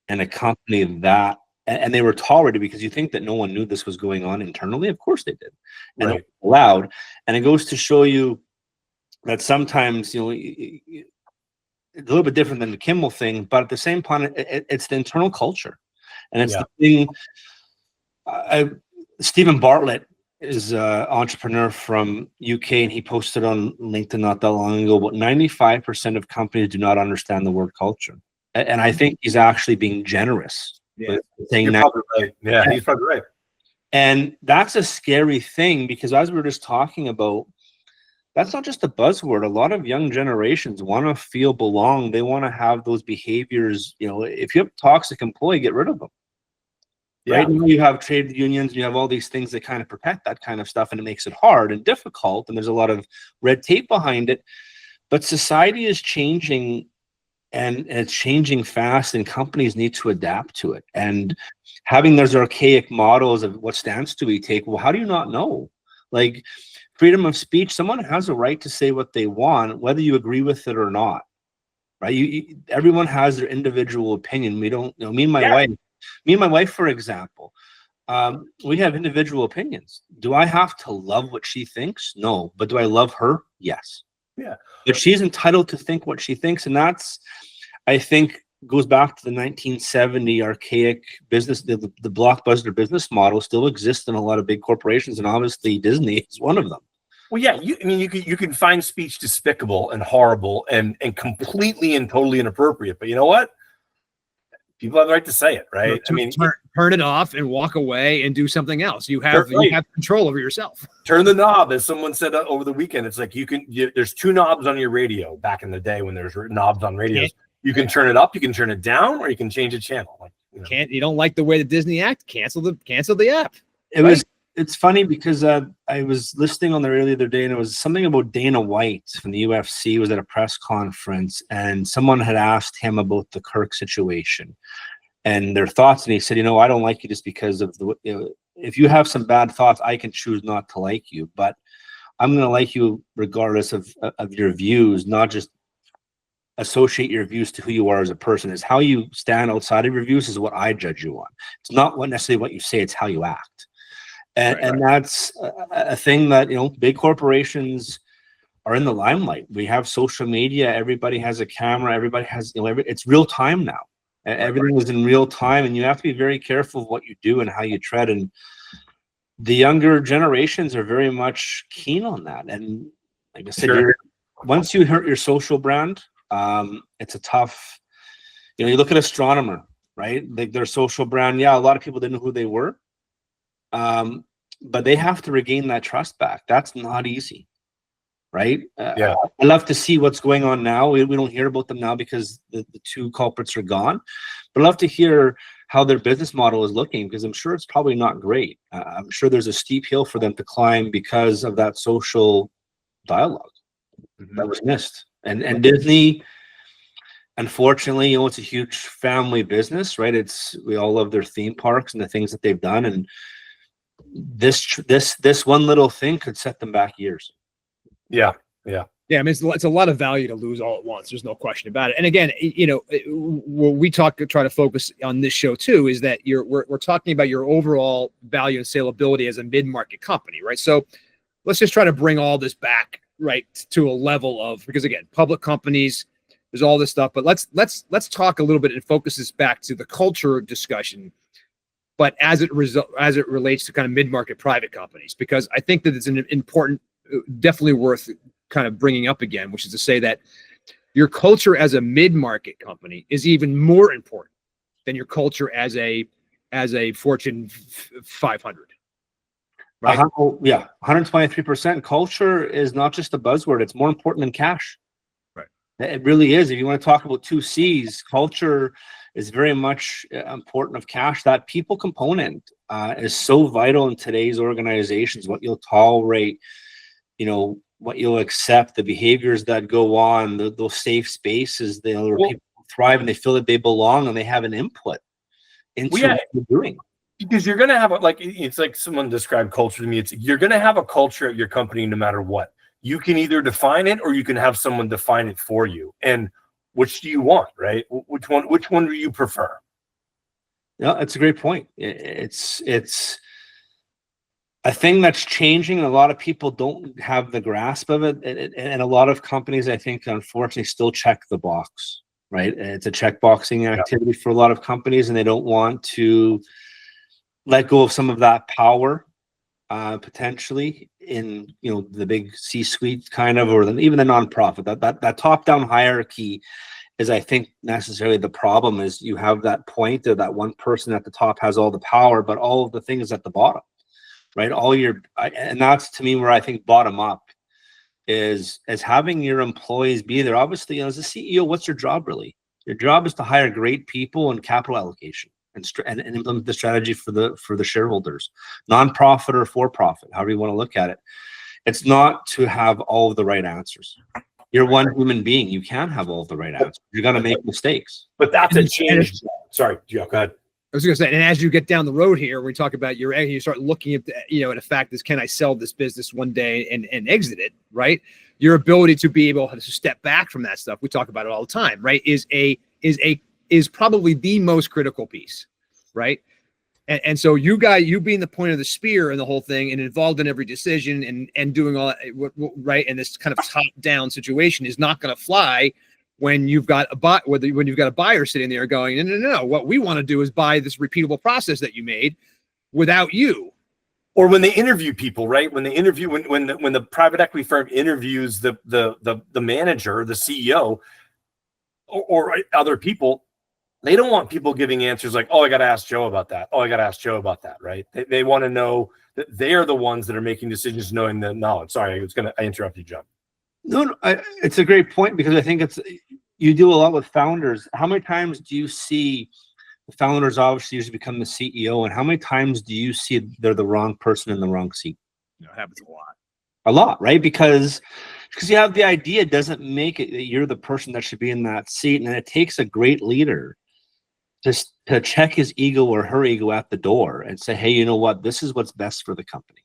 in a company that, and they were tolerated because you think that no one knew this was going on internally. Of course they did. And right. It was allowed. And it goes to show you that sometimes, it's a little bit different than the Kimmel thing, but at the same time, it's the internal culture. And it's the thing. Stephen Bartlett is an entrepreneur from UK, and he posted on LinkedIn not that long ago, but 95% of companies do not understand the word culture. And I think he's actually being generous. Yeah, saying that. Probably right. Yeah, he's probably right. And that's a scary thing, because as we were just talking about, that's not just a buzzword. A lot of young generations want to feel belong. They want to have those behaviors. If you have a toxic employee, get rid of them. Yeah. Right now you have trade unions, and you have all these things that kind of protect that kind of stuff, and it makes it hard and difficult, and there's a lot of red tape behind it. But society is changing, and it's changing fast, and companies need to adapt to it. And having those archaic models of what stance do we take? Well, how do you not know? Like freedom of speech, someone has a right to say what they want, whether you agree with it or not, right? Everyone has their individual opinion. We don't, me and my wife, for example, we have individual opinions. Do I have to love what she thinks? No. But do I love her? Yes. Yeah. But she's entitled to think what she thinks. And that's, I think, goes back to the 1970 archaic business. The blockbuster business model still exists in a lot of big corporations, and obviously Disney is one of them. Well, yeah, you can find speech despicable and horrible and completely and totally inappropriate, but you know what? People have the right to say it, right? Turn it off and walk away and do something else. You have control over yourself. Turn the knob, as someone said over the weekend. It's like there's two knobs on your radio. Back in the day when there's knobs on radios, you can turn it up, you can turn it down, or you can change the channel. Like, you don't like the way the Disney act? Cancel the app. It's funny because I was listening on the radio the other day, and it was something about Dana White from the UFC was at a press conference, and someone had asked him about the Kirk situation and their thoughts. And he said, I don't like you just because of if you have some bad thoughts, I can choose not to like you, but I'm going to like you regardless of your views, not just associate your views to who you are as a person. Is how you stand outside of your views is what I judge you on. It's not necessarily what you say, it's how you act. And that's a thing that, big corporations are in the limelight. We have social media. Everybody has a camera. Everybody has, it's real time now. Everything is in real time, and you have to be very careful of what you do and how you tread. And the younger generations are very much keen on that. And like I said, once you hurt your social brand, it's a tough, you look at astronomer, right? Like their social brand. Yeah, a lot of people didn't know who they were. But they have to regain that trust back. That's not easy, right? I love to see what's going on now. We don't hear about them now because the two culprits are gone. But I love to hear how their business model is looking, because I'm sure it's probably not great. I'm sure there's a steep hill for them to climb because of that social dialogue that was missed. And Disney, unfortunately, it's a huge family business, right? We all love their theme parks and the things that they've done, and this one little thing could set them back years. Yeah. I mean, it's a lot of value to lose all at once. There's no question about it. And again, what we try to focus on this show too is that we're talking about your overall value and saleability as a mid-market company, right? So let's just try to bring all this back, right, to a level of, because again, public companies, there's all this stuff, but let's talk a little bit and focus this back to the culture discussion, but as it relates to kind of mid-market private companies, because I think that it's an important, definitely worth kind of bringing up again, which is to say that your culture as a mid-market company is even more important than your culture as a Fortune 500. Right? 123%. Culture is not just a buzzword; it's more important than cash. Right. It really is. If you want to talk about 2 C's, culture is very much important of cash. That people component is so vital in today's organizations. What you'll tolerate, what you'll accept, the behaviors that go on, those safe spaces, where people thrive and they feel that they belong and they have an input into what you're doing. Because you're going to have it's like someone described culture to me. You're going to have a culture at your company no matter what. You can either define it or you can have someone define it for you. And which do you want, right? Which one do you prefer? Yeah, that's a great point. It's a thing that's changing, and a lot of people don't have the grasp of it. And a lot of companies, I think, unfortunately, still check the box, right? It's a checkboxing activity for a lot of companies, and they don't want to let go of some of that power, potentially in the big C-suite kind of, or even the nonprofit. That top-down hierarchy is, I think, necessarily the problem. Is you have that point of that one person at the top has all the power, but all of the things at the bottom. Right, and that's to me where I think bottom up is having your employees be there. Obviously, as a CEO, what's your job really? Your job is to hire great people and capital allocation and implement the strategy for the shareholders, nonprofit or for profit, however you want to look at it. It's not to have all of the right answers. You're one human being. You can't have all of the right answers. You're going to make mistakes. But that's a change. Sorry, Joe, go ahead. I was going to say, and as you get down the road here, we talk about you start looking at at a fact is, can I sell this business one day and exit it, right? Your ability to be able to step back from that stuff, we talk about it all the time, right? Is probably the most critical piece, right? And so you being the point of the spear and the whole thing and involved in every decision and doing all that, right? And this kind of top down situation is not going to fly when you've got when you've got a buyer sitting there going, no, what we want to do is buy this repeatable process that you made without you. Or when they interview people, right? When they interview, when the private equity firm interviews the manager, the CEO, or other people, they don't want people giving answers like, oh, I got to ask Joe about that. Oh, I got to ask Joe about that, right? They want to know that they are the ones that are making decisions knowing the knowledge. Sorry, I interrupted you, John. No, it's a great point, because I think you do a lot with founders. How many times do you see the founders obviously usually become the CEO, and how many times do you see they're the wrong person in the wrong seat? It happens a lot. A lot, right? Because you have the idea doesn't make it that you're the person that should be in that seat, and it takes a great leader just to check his ego or her ego at the door and say, hey, you know what? This is what's best for the company.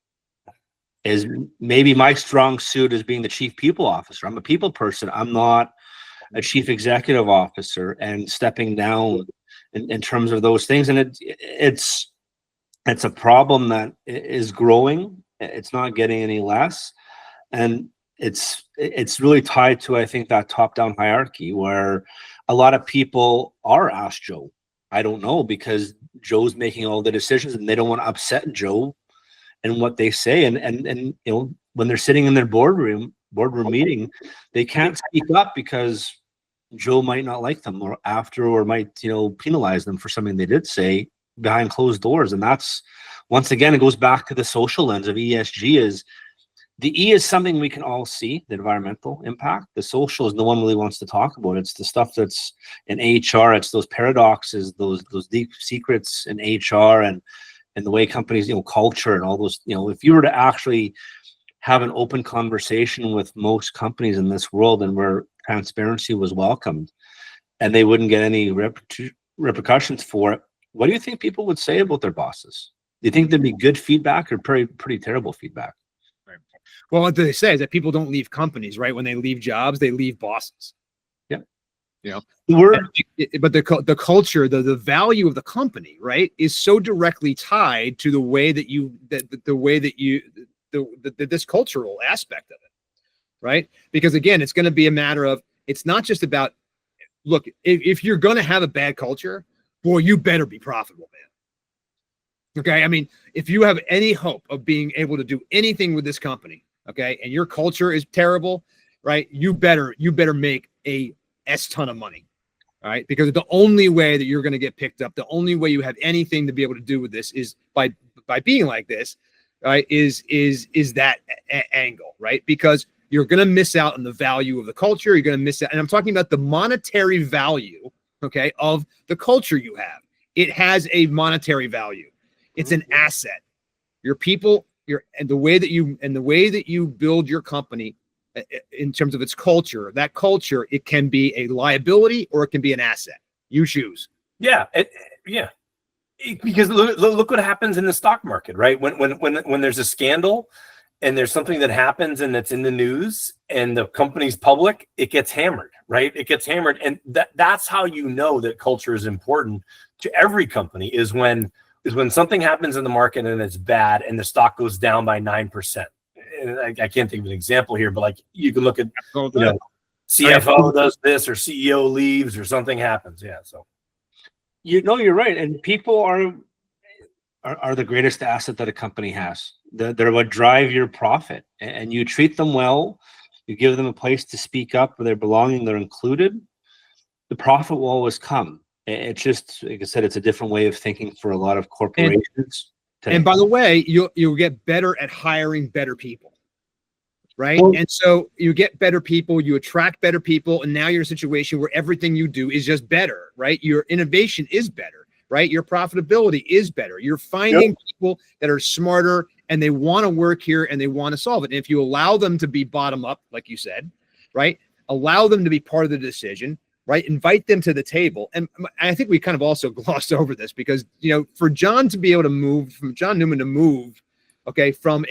Is maybe my strong suit is being the chief people officer. I'm a people person. I'm not a chief executive officer, and stepping down in terms of those things. And it's a problem that is growing. It's not getting any less. And it's really tied to, I think, that top-down hierarchy where a lot of people are asked Joe. I don't know, because Joe's making all the decisions and they don't want to upset Joe and what they say, and when they're sitting in their boardroom meeting, they can't speak up because Joe might not like them or might penalize them for something they did say behind closed doors. And that's, once again, it goes back to the social lens of ESG. Is The E is something we can all see, the environmental impact. The social is no one really wants to talk about. It's the stuff that's in HR. It's those paradoxes, those deep secrets in HR and the way companies, culture and all those, if you were to actually have an open conversation with most companies in this world and where transparency was welcomed and they wouldn't get any repercussions for it, what do you think people would say about their bosses? Do you think there'd be good feedback or pretty terrible feedback? Well, what they say is that people don't leave companies, right? When they leave jobs, they leave bosses. Yeah. But the culture, the value of the company, right, is so directly tied to the way that this cultural aspect of it, right? Because again, it's going to be a matter of, it's not just about, look, if you're going to have a bad culture, boy, you better be profitable, man. Okay. I mean, if you have any hope of being able to do anything with this company, okay, and your culture is terrible, right, you better make a S ton of money. All right. Because the only way that you're going to get picked up, the only way you have anything to be able to do with this is by being like this, right, is that angle, right? Because you're going to miss out on the value of the culture. You're going to miss out. And I'm talking about the monetary value, okay, of the culture you have. It has a monetary value. It's an asset. Your people, and the way that you build your company in terms of its culture, that culture, it can be a liability or it can be an asset. You choose. Yeah. Because look what happens in the stock market, right? When there's a scandal and there's something that happens and that's in the news and the company's public, it gets hammered, right? It gets hammered. And that's how you know that culture is important to every company is when something happens in the market and it's bad and the stock goes down by 9%. And I can't think of an example here, but like you can look at, CFO does this or CEO leaves or something happens. Yeah. So. You're right. And people are the greatest asset that a company has. They're what drive your profit, and you treat them well. You give them a place to speak up where they're belonging, they're included. The profit will always come. It's just, like I said, it's a different way of thinking for a lot of corporations. And by the way, you'll get better at hiring better people, right? Well, and so you get better people, you attract better people, and now you're in a situation where everything you do is just better, right? Your innovation is better, right? Your profitability is better. You're finding people that are smarter and they want to work here and they want to solve it. And if you allow them to be bottom up, like you said, right? Allow them to be part of the decision, right? Invite them to the table. And I think we kind of also glossed over this because, for Jon to be able to move, from Jon Neumann to move, okay, from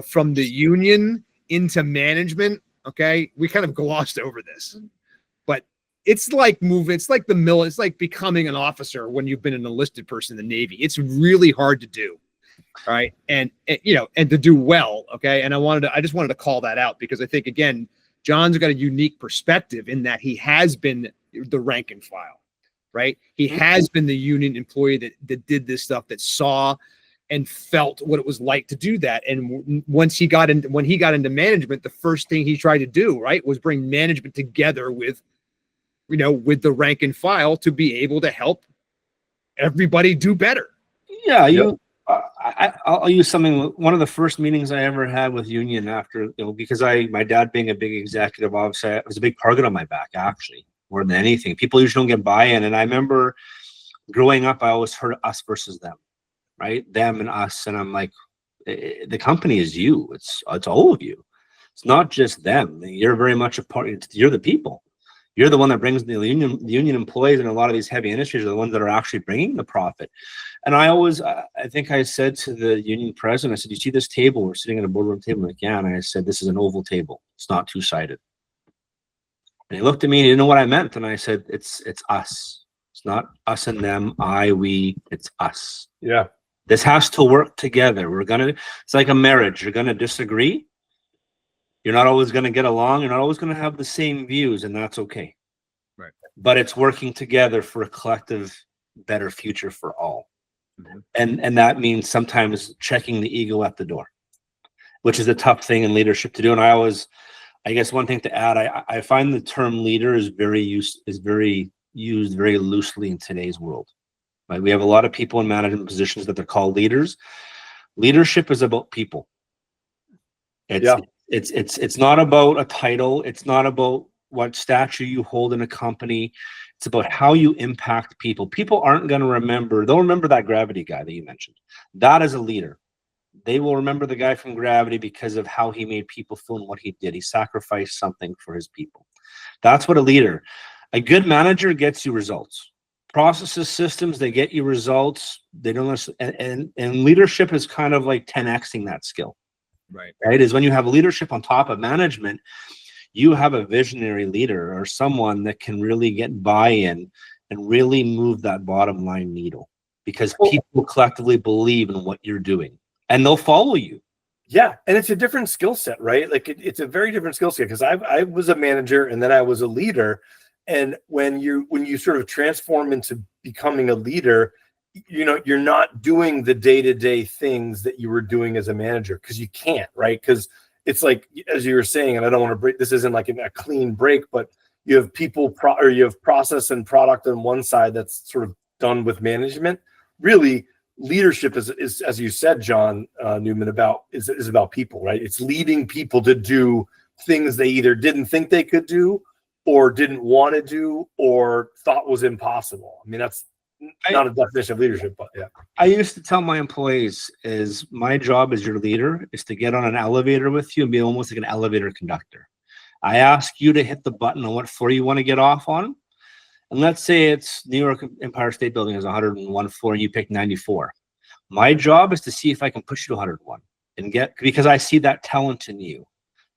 from the union into management, okay, we kind of glossed over this. But it's like moving, it's like it's like becoming an officer when you've been an enlisted person in the Navy. It's really hard to do. All right. And to do well. Okay. And I just wanted to call that out because I think, again, Jon's got a unique perspective in that he has been the rank and file, right? He has been the union employee that did this stuff, that saw and felt what it was like to do that. And when he got into management, the first thing he tried to do, right, was bring management together with the rank and file to be able to help everybody do better. Yeah. I'll use something. One of the first meetings I ever had with union after, because my dad being a big executive, obviously, it was a big target on my back, actually, more than anything. People usually don't get buy-in. And I remember growing up, I always heard us versus them, right? Them and us. And I'm like, the company is you. It's all of you. It's not just them. You're very much a part. You're the people. You're the one that brings the union employees, and a lot of these heavy industries are the ones that are actually bringing the profit. And I think I said to the union president, I said, you see this table? We're sitting at a boardroom table. Like, yeah. And I said, this is an oval table. It's not two-sided. And he looked at me and he didn't know what I meant. And I said, it's us. It's not us and them, we, it's us. Yeah. This has to work together. It's like a marriage. You're going to disagree. You're not always going to get along. You're not always going to have the same views, and that's okay. Right. But it's working together for a collective, better future for all. Mm-hmm. And that means sometimes checking the ego at the door, which is a tough thing in leadership to do. And I guess one thing to add, I find the term leader is used very loosely in today's world. Right? We have a lot of people in management positions that they're called leaders. Leadership is about people. It's not about a title. It's not about what stature you hold in a company. It's about how you impact people. People aren't going to remember. They'll remember that Gravity guy that you mentioned. That is a leader. They will remember the guy from Gravity because of how he made people feel and what he did. He sacrificed something for his people. That's what a leader. A good manager gets you results. Processes, systems, they get you results. They don't. And leadership is kind of like 10xing that skill. Right. Is when you have leadership on top of management, you have a visionary leader or someone that can really get buy-in and really move that bottom line needle, because people collectively believe in what you're doing and they'll follow you. Yeah. And it's a different skill set, right? Like it's a very different skill set, because I was a manager and then I was a leader. And when you sort of transform into becoming a leader, you're not doing the day-to-day things that you were doing as a manager, because you can't, right? Because it's like, as you were saying, and I don't want to break, this isn't like a clean break, but you have people or you have process and product on one side that's sort of done with management. Really, leadership is as you said, Jon Neumann, is about people, right? It's leading people to do things they either didn't think they could do or didn't want to do or thought was impossible. I mean, that's not a definition of leadership, but yeah. I used to tell my employees is my job as your leader is to get on an elevator with you and be almost like an elevator conductor. I ask you to hit the button on what floor you want to get off on. And let's say it's New York Empire State Building is 101 floor and you pick 94. My job is to see if I can push you to 101 and because I see that talent in you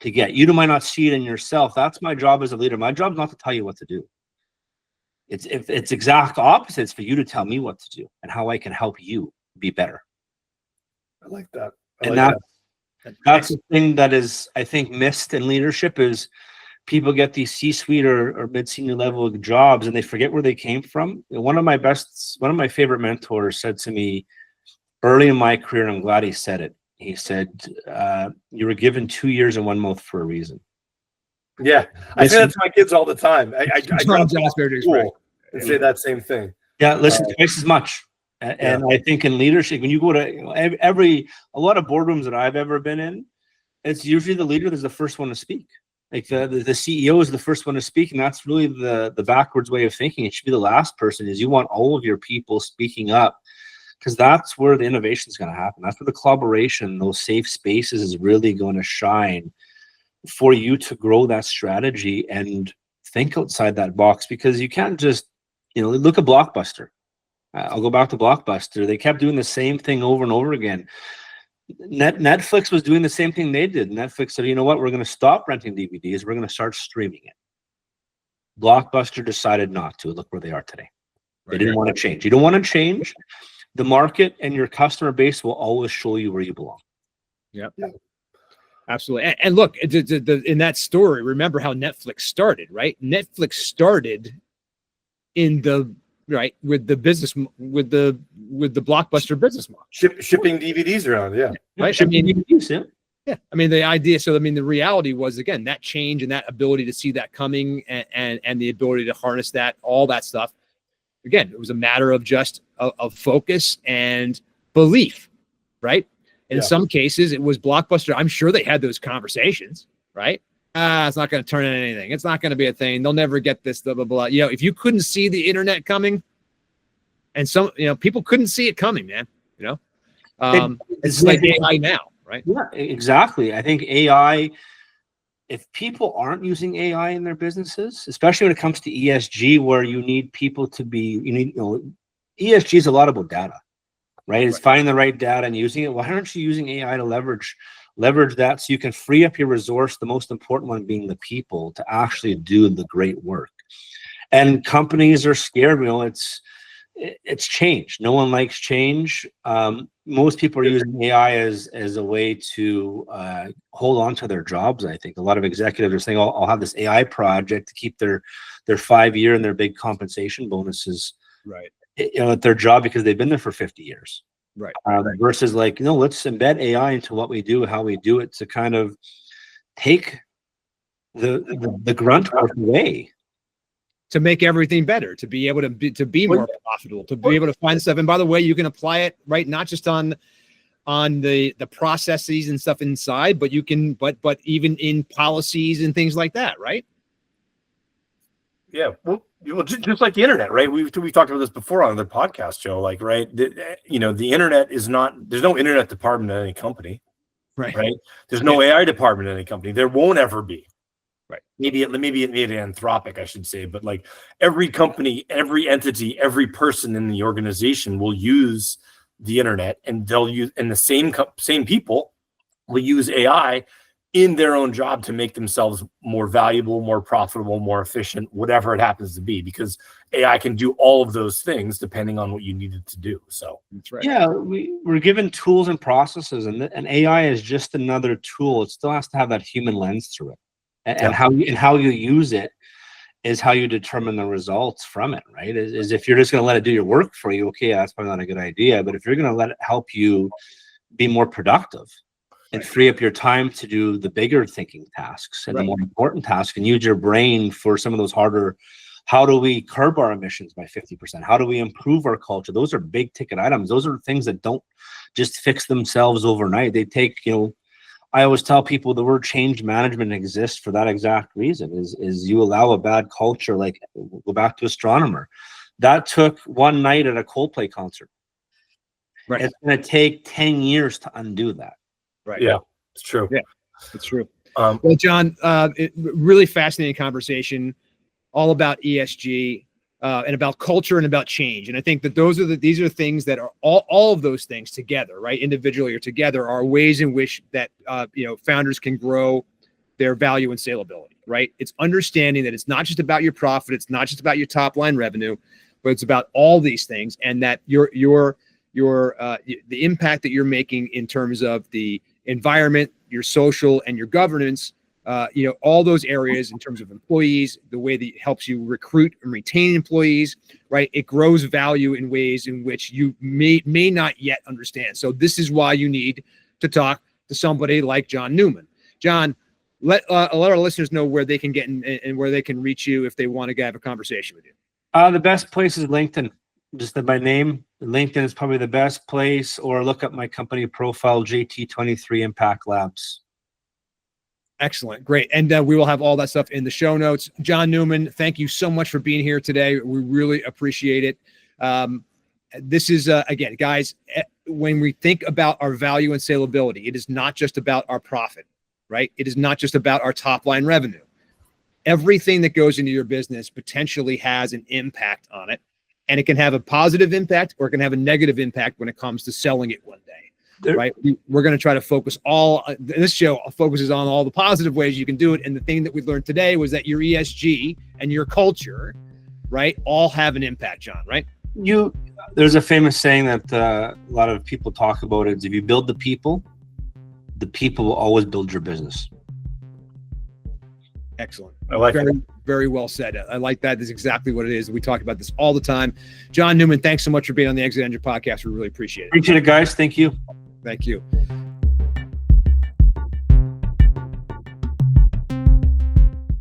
to get. You might not see it in yourself. That's my job as a leader. My job is not to tell you what to do. It's exact opposite. It's for you to tell me what to do and how I can help you be better. I like that. That's the thing that is, I think, missed in leadership is people get these C-suite or mid-senior level jobs and they forget where they came from. One of my favorite mentors said to me early in my career, and I'm glad he said it. He said, you were given 2 years and 1 month for a reason. Yeah, I say that to my kids all the time. I drop them off at school and say that same thing. Yeah, listen, twice as much. And I think in leadership, when you go to a lot of boardrooms that I've ever been in, it's usually the leader that's the first one to speak. Like the CEO is the first one to speak, and that's really the backwards way of thinking. It should be the last person. Is you want all of your people speaking up, because that's where the innovation is going to happen. That's where the collaboration, those safe spaces, is really going to shine for you to grow that strategy and think outside that box. Because you can't just, look at Blockbuster. I'll go back to Blockbuster. They kept doing the same thing over and over again. Netflix was doing the same thing they did. Netflix said, you know what, we're going to stop renting DVDs. We're going to start streaming it. Blockbuster decided not to. Look where they are today. They didn't want to change. You don't want to change. The market and your customer base will always show you where you belong. Yep. Absolutely. And look, in that story, remember how Netflix started, right? Netflix started with the business, with the Blockbuster business model. Shipping DVDs around, yeah. Right. Shipping DVDs, yeah. Yeah. I mean, the idea, the reality was, again, that change and that ability to see that coming and the ability to harness that, all that stuff. Again, it was a matter of just of focus and belief, right? In some cases, it was Blockbuster. I'm sure they had those conversations, right? It's not going to turn into anything. It's not going to be a thing. They'll never get this, blah, blah, blah. If you couldn't see the internet coming, and people couldn't see it coming, man, it's like AI now, right? Yeah, exactly. I think AI, if people aren't using AI in their businesses, especially when it comes to ESG, where you need people to be, ESG is a lot about data, right? It's finding the right data and using it. Why aren't you using AI to leverage that so you can free up your resource, the most important one being the people, to actually do the great work? And companies are scared. It's change. No one likes change. Most people are using AI as a way to hold on to their jobs. I think a lot of executives are saying, I'll have this AI project to keep their 5-year and their big compensation bonuses at their job because they've been there for 50 years. Right. Versus let's embed AI into what we do, how we do it, to kind of take the grunt work away. To make everything better, to be able to be more profitable, to be able to find stuff. And by the way, you can apply it, right? Not just on on the processes and stuff inside, but you can, but even in policies and things like that, right? Yeah. Well, just like the internet, right? We talked about this before on the podcast, Joe. Like, right, the internet is not. There's no internet department in any company, right? There's no AI department in any company. There won't ever be. Right. Maybe Anthropic, I should say, but like every company, every entity, every person in the organization will use the internet, and the same people will use AI in their own job to make themselves more valuable, more profitable, more efficient, whatever it happens to be, because AI can do all of those things depending on what you need it to do. So that's right. Yeah, we're given tools and processes, and AI is just another tool. It still has to have that human lens through it, and how you use it is how you determine the results from it, right? Is if you're just going to let it do your work for you, okay, that's probably not a good idea. But if you're going to let it help you be more productive and free up your time to do the bigger thinking tasks and the more important tasks, and use your brain for some of those harder, how do we curb our emissions by 50%? How do we improve our culture? Those are big ticket items. Those are things that don't just fix themselves overnight. They take, I always tell people the word change management exists for that exact reason, is you allow a bad culture, like go back to astronomer. That took one night at a Coldplay concert. Right. It's going to take 10 years to undo that. Right. Yeah, it's true. Yeah, it's true. Well, Jon, really fascinating conversation, all about ESG and about culture and about change. And I think that these are things that are all of those things together, right? Individually or together, are ways in which that founders can grow their value and saleability, right? It's understanding that it's not just about your profit, it's not just about your top line revenue, but it's about all these things, and that the impact that you're making in terms of the environment, your social, and your governance, all those areas in terms of employees, the way that it helps you recruit and retain employees, right? It grows value in ways in which you may not yet understand. So this is why you need to talk to somebody like Jon Neumann. Jon, let our listeners know where they can get in, and where they can reach you if they want to have a conversation with you. The best place is LinkedIn. Just my name. LinkedIn is probably the best place, or look up my company profile, JT23 Impact Labs. Excellent. Great. And we will have all that stuff in the show notes. Jon Neumann, thank you so much for being here today. We really appreciate it. This is, again, guys, when we think about our value and saleability, it is not just about our profit, right? It is not just about our top line revenue. Everything that goes into your business potentially has an impact on it. And it can have a positive impact, or it can have a negative impact when it comes to selling it one day, right? We're going to try to focus this show focuses on all the positive ways you can do it. And the thing that we learned today was that your ESG and your culture, right, all have an impact, Jon, right? There's a famous saying that a lot of people talk about, is if you build the people will always build your business. Excellent. I like it. Very well said. I like that. That's exactly what it is. We talk about this all the time. Jon Neumann, thanks so much for being on the ExitEngine Podcast. We really appreciate it. Appreciate it, guys. Thank you. Thank you.